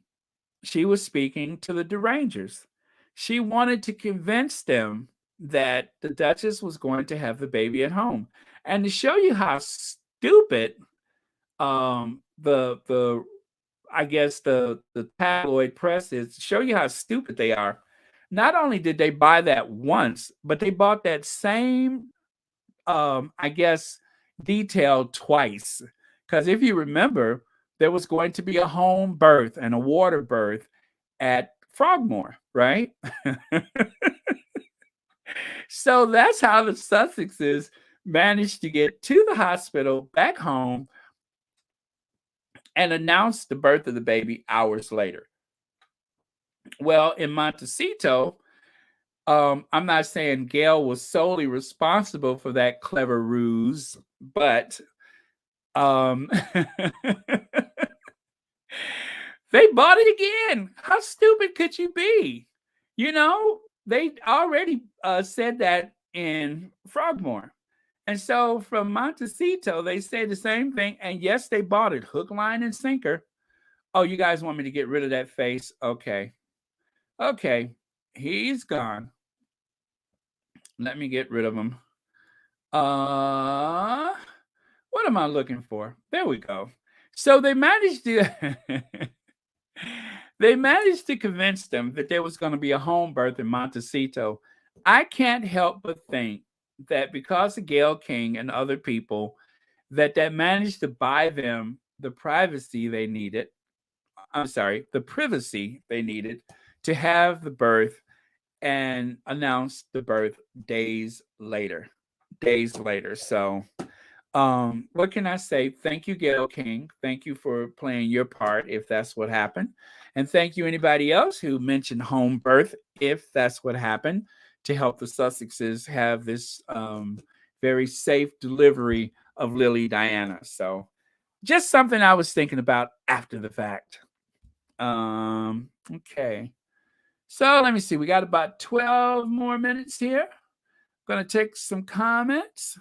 She was speaking to the derangers. She wanted to convince them that the Duchess was going to have the baby at home. And to show you how stupid the I guess the tabloid press is, to show you how stupid they are. Not only did they buy that once, but they bought that same I guess detail twice. Because if you remember, there was going to be a home birth and a water birth at Frogmore, right? So that's how the Sussexes managed to get to the hospital, back home, and announce the birth of the baby hours later. Well, in Montecito, I'm not saying Gail was solely responsible for that clever ruse, but they bought it again. How stupid could you be? You know, they already said that in Frogmore. And so from Montecito, they say the same thing. And yes, they bought it hook, line, and sinker. Oh, you guys want me to get rid of that face? Okay. Okay. He's gone. Let me get rid of him. What am I looking for? There we go. So they managed to they managed to convince them that there was going to be a home birth in Montecito. I can't help but think that because of Gail King and other people, that managed to buy them the privacy they needed. I'm sorry, the privacy they needed to have the birth and announce the birth days later. Days later. So what can I say? Thank you, Gail King. Thank you for playing your part if that's what happened. And thank you, anybody else who mentioned home birth, if that's what happened, to help the Sussexes have this very safe delivery of Lily Diana. So just something I was thinking about after the fact. Okay. So let me see. We got about 12 more minutes here. I'm going to take some comments.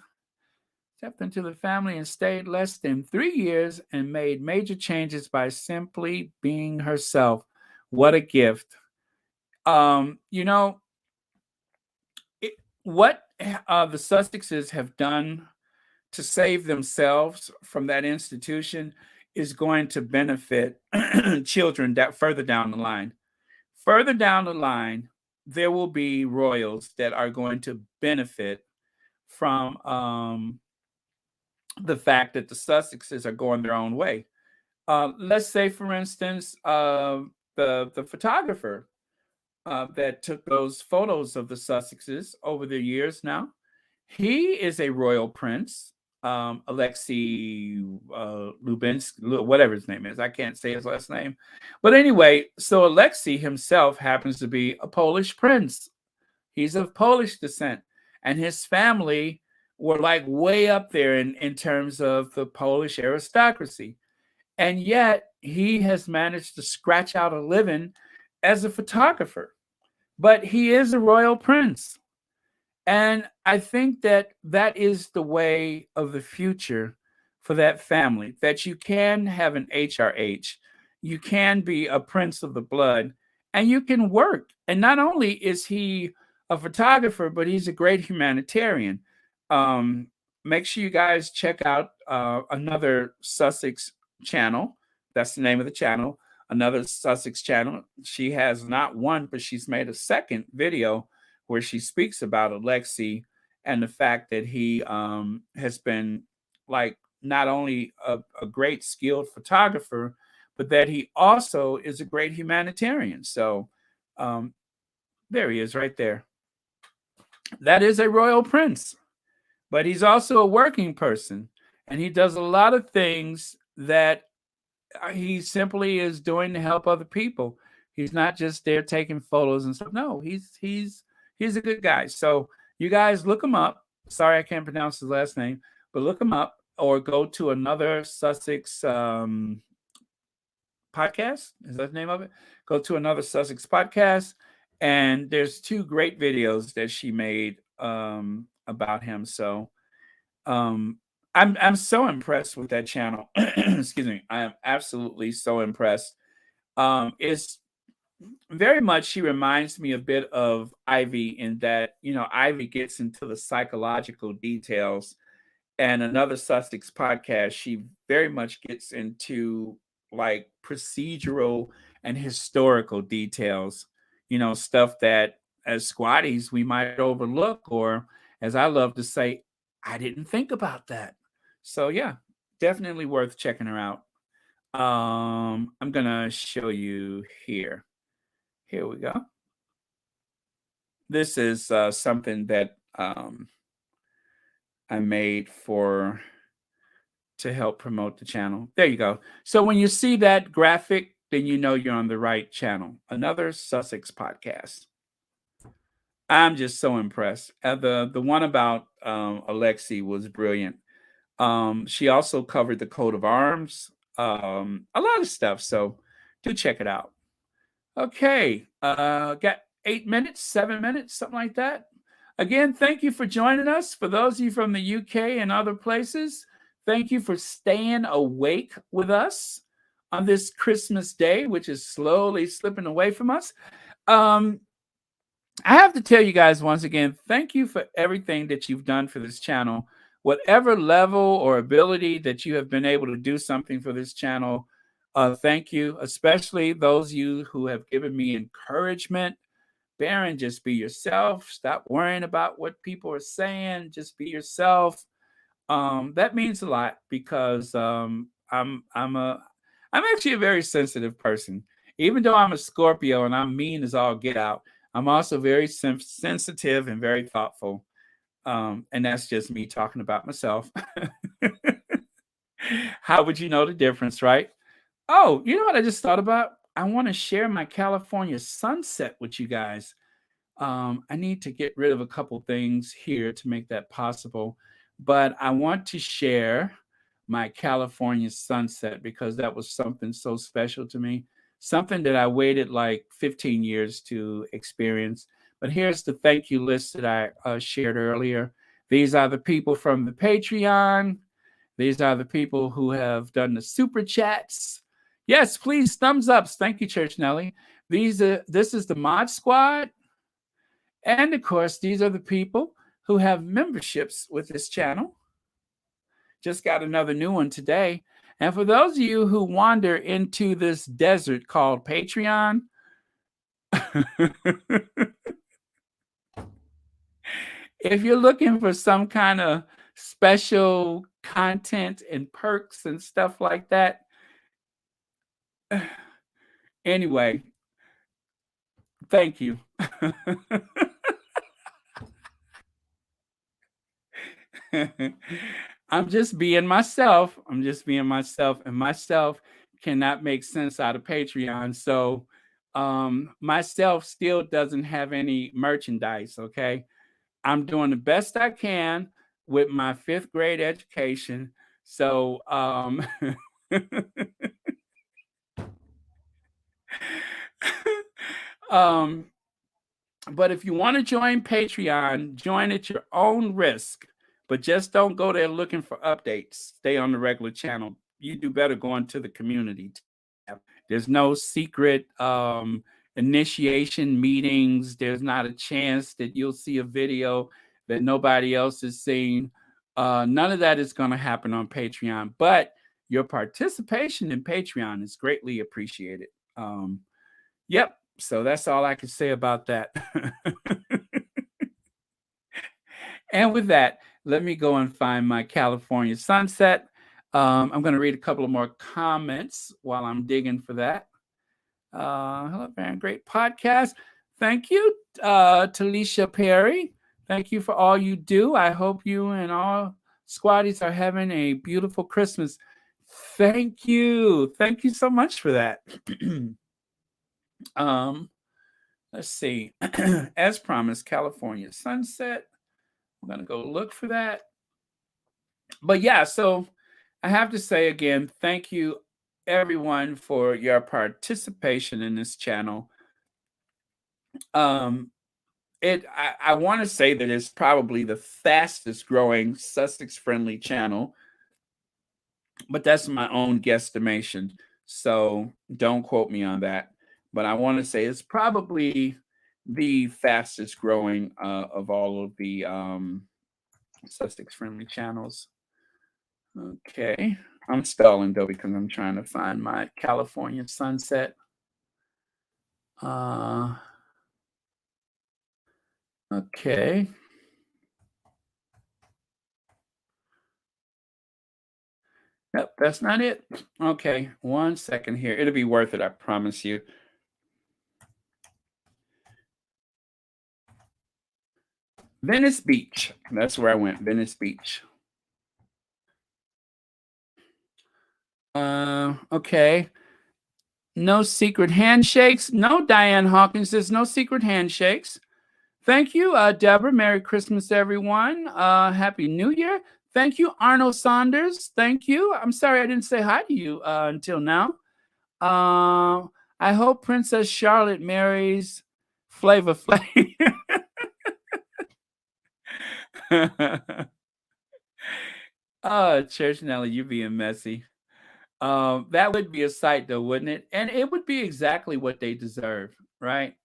Stepped into the family and stayed less than 3 years and made major changes by simply being herself. What a gift. You know, what the Sussexes have done to save themselves from that institution is going to benefit children that further down the line. Further down the line, there will be royals that are going to benefit from the fact that the Sussexes are going their own way. Let's say, for instance, the photographer that took those photos of the Sussexes over the years now, he is a royal prince, Alexei Lubinsky, whatever his name is. I can't say his last name. But anyway, so Alexei himself happens to be a Polish prince. He's of Polish descent. And his family were like way up there in terms of the Polish aristocracy. And yet he has managed to scratch out a living as a photographer. But he is a royal prince. And I think that is the way of the future for that family, that you can have an HRH, you can be a prince of the blood, and you can work. And not only is he a photographer, but he's a great humanitarian. Make sure you guys check out another Sussex channel. That's the name of the channel, another Sussex channel. She has not one, but she's made a second video where she speaks about Alexei and the fact that he has been like not only a great skilled photographer, but that he also is a great humanitarian. So there he is right there. That is a royal prince, but he's also a working person, and he does a lot of things that he simply is doing to help other people. He's not just there taking photos and stuff. No, he's a good guy. So You guys look him up. Sorry, I can't pronounce his last name, but look him up or go to another Sussex podcast. Is that the name of it? Go to another Sussex podcast, and there's two great videos that she made about him. So I'm so impressed with that channel. Excuse me. I am absolutely so impressed. It's very much she reminds me a bit of Ivy in that, Ivy gets into the psychological details, and another Sussex podcast, she very much gets into like procedural and historical details, stuff that as squatties we might overlook, or as I love to say, I didn't think about that. So yeah, definitely worth checking her out. I'm gonna show you here. Here we go. This is something that I made to help promote the channel. There you go. So when you see that graphic, then you know you're on the right channel. Another Sussex podcast. I'm just so impressed. The one about Alexi was brilliant. She also covered the coat of arms, a lot of stuff. So do check it out. Okay, got 8 minutes, 7 minutes, something like that. Again, thank you for joining us. For those of you from the UK and other places, thank you for staying awake with us on this Christmas day, which is slowly slipping away from us. I have to tell you guys once again, thank you for everything that you've done for this channel. Whatever level or ability that you have been able to do something for this channel, thank you, especially those of you who have given me encouragement. Baron, just be yourself. Stop worrying about what people are saying. Just be yourself. That means a lot because I'm actually a very sensitive person. Even though I'm a Scorpio and I'm mean as all get out, I'm also very sensitive and very thoughtful. And that's just me talking about myself. How would you know the difference, right? Oh, you know what I just thought about? I want to share my California sunset with you guys. I need to get rid of a couple things here to make that possible, but I want to share my California sunset because that was something so special to me, something that I waited like 15 years to experience. But here's the thank you list that I shared earlier. These are the people from the Patreon. These are the people who have done the super chats. Yes, please, thumbs ups. Thank you, Church Nelly. This is the Mod Squad. And of course, these are the people who have memberships with this channel. Just got another new one today. And for those of you who wander into this desert called Patreon, if you're looking for some kind of special content and perks and stuff like that, anyway, thank you. I'm just being myself. I'm just being myself, and myself cannot make sense out of Patreon. So myself still doesn't have any merchandise. Okay. I'm doing the best I can with my 5th grade education. So um but if you want to join Patreon, join at your own risk. But just don't go there looking for updates. Stay on the regular channel. You do better going to the community tab. There's no secret initiation meetings. There's not a chance that you'll see a video that nobody else has seen. None of that is going to happen on Patreon. But your participation in Patreon is greatly appreciated. Yep. So that's all I can say about that. And with that, let me go and find my California sunset. I'm going to read a couple of more comments while I'm digging for that. Hello, Baron. Great podcast. Thank you, Talisha Perry. Thank you for all you do. I hope you and all squatties are having a beautiful Christmas. Thank you. Thank you so much for that. Let's see. As promised, California sunset. I'm gonna go look for that. But yeah, so I have to say again, thank you everyone for your participation in this channel. Um, I want to say that it's probably the fastest growing Sussex friendly channel, but that's my own guesstimation. So don't quote me on that. But I want to say it's probably the fastest growing of all of the Sussex friendly channels. Okay. I'm stalling though because I'm trying to find my California sunset. Okay. Nope, that's not it. Okay, 1 second here. It'll be worth it, I promise you. Venice Beach. That's where I went. Venice Beach. Okay. No secret handshakes. No, Diane Hawkins says no secret handshakes. Thank you, Deborah. Merry Christmas, everyone. Happy New Year. Thank you, Arnold Saunders. Thank you. I'm sorry I didn't say hi to you until now. I hope Princess Charlotte marries Flavor Flav. Oh, Church Nelly, you being messy. That would be a sight though, wouldn't it? And it would be exactly what they deserve, right?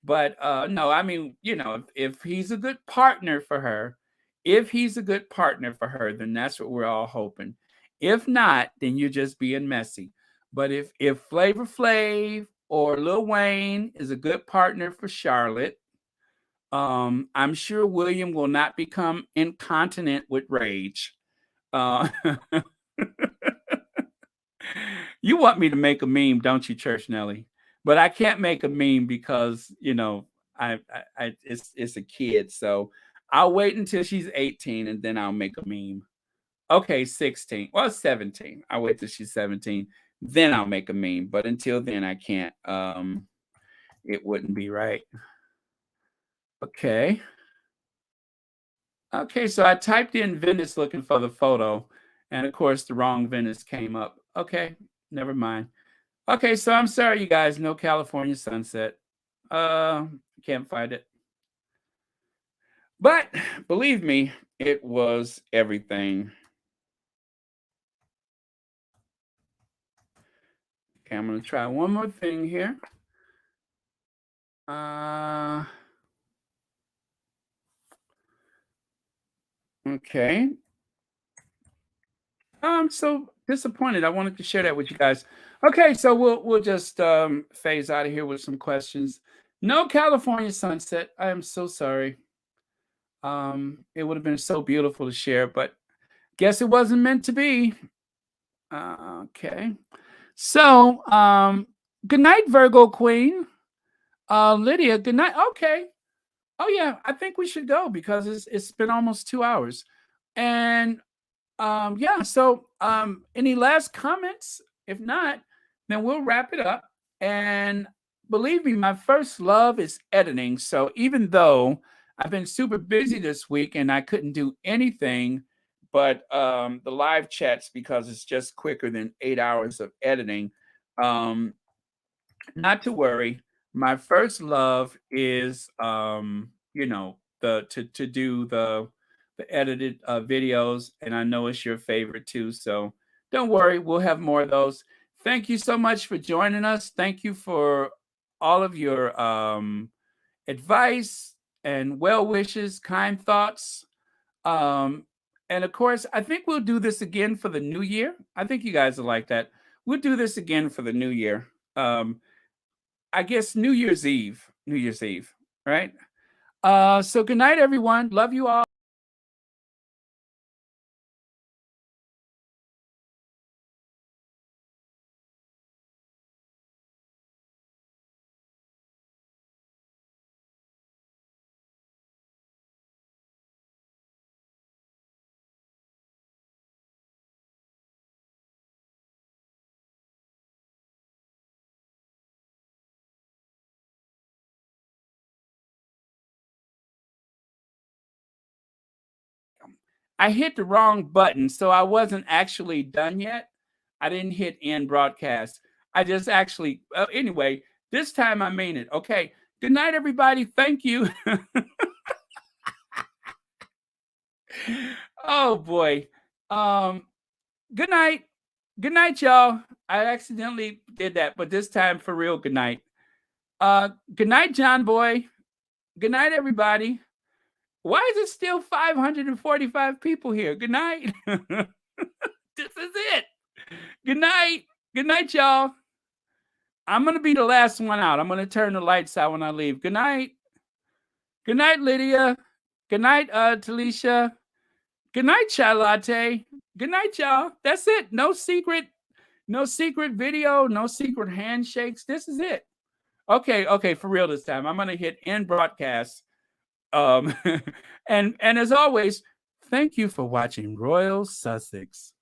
But no, I mean, if he's a good partner for her, then that's what we're all hoping. If not, then you're just being messy. But if Flavor Flav or Lil Wayne is a good partner for Charlotte, I'm sure William will not become incontinent with rage. Uh, you want me to make a meme, don't you, Church Nelly? But I can't make a meme because it's a kid. So I'll wait until she's 18 and then I'll make a meme. Okay, 16. Well, 17. I'll wait till she's 17. Then I'll make a meme. But until then, I can't. It wouldn't be right. Okay. Okay, so I typed in Venice looking for the photo, and of course the wrong Venice came up. Okay, never mind. Okay, so I'm sorry, you guys, no California sunset. Can't find it. But believe me, it was everything. Okay, I'm gonna try one more thing here. Okay. I'm so disappointed. I wanted to share that with you guys. Okay, so we'll just phase out of here with some questions. No California sunset. I am so sorry. It would have been so beautiful to share, but guess it wasn't meant to be. Okay. So, good night, Virgo Queen. Lydia, good night. Okay. Oh yeah, I think we should go because it's been almost 2 hours. And yeah, so any last comments? If not, then we'll wrap it up. And believe me, my first love is editing. So even though I've been super busy this week and I couldn't do anything but the live chats because it's just quicker than 8 hours of editing. Not to worry. My first love is to do the edited videos, and I know it's your favorite too. So don't worry, we'll have more of those. Thank you so much for joining us. Thank you for all of your advice and well wishes, kind thoughts. And of course, I think we'll do this again for the new year. I think you guys will like that. We'll do this again for the new year. I guess New Year's Eve. New Year's Eve, right? So good night, everyone. Love you all. I hit the wrong button, so I wasn't actually done yet. I didn't hit end broadcast. I just actually, anyway, this time I mean it. Okay. Good night, everybody. Thank you. Oh boy. Um, good night. Good night, y'all. I accidentally did that, but this time for real, good night. Good night, John Boy. Good night, everybody. Why is it still 545 people here? Good night. This is it. Good night. Good night, y'all. I'm going to be the last one out. I'm going to turn the lights out when I leave. Good night. Good night, Lydia. Good night, Talisha. Good night, Chai Latte. Good night, y'all. That's it. No secret video, no secret handshakes. This is it. Okay, for real this time. I'm going to hit end broadcast. And as always, thank you for watching Royal Sussex.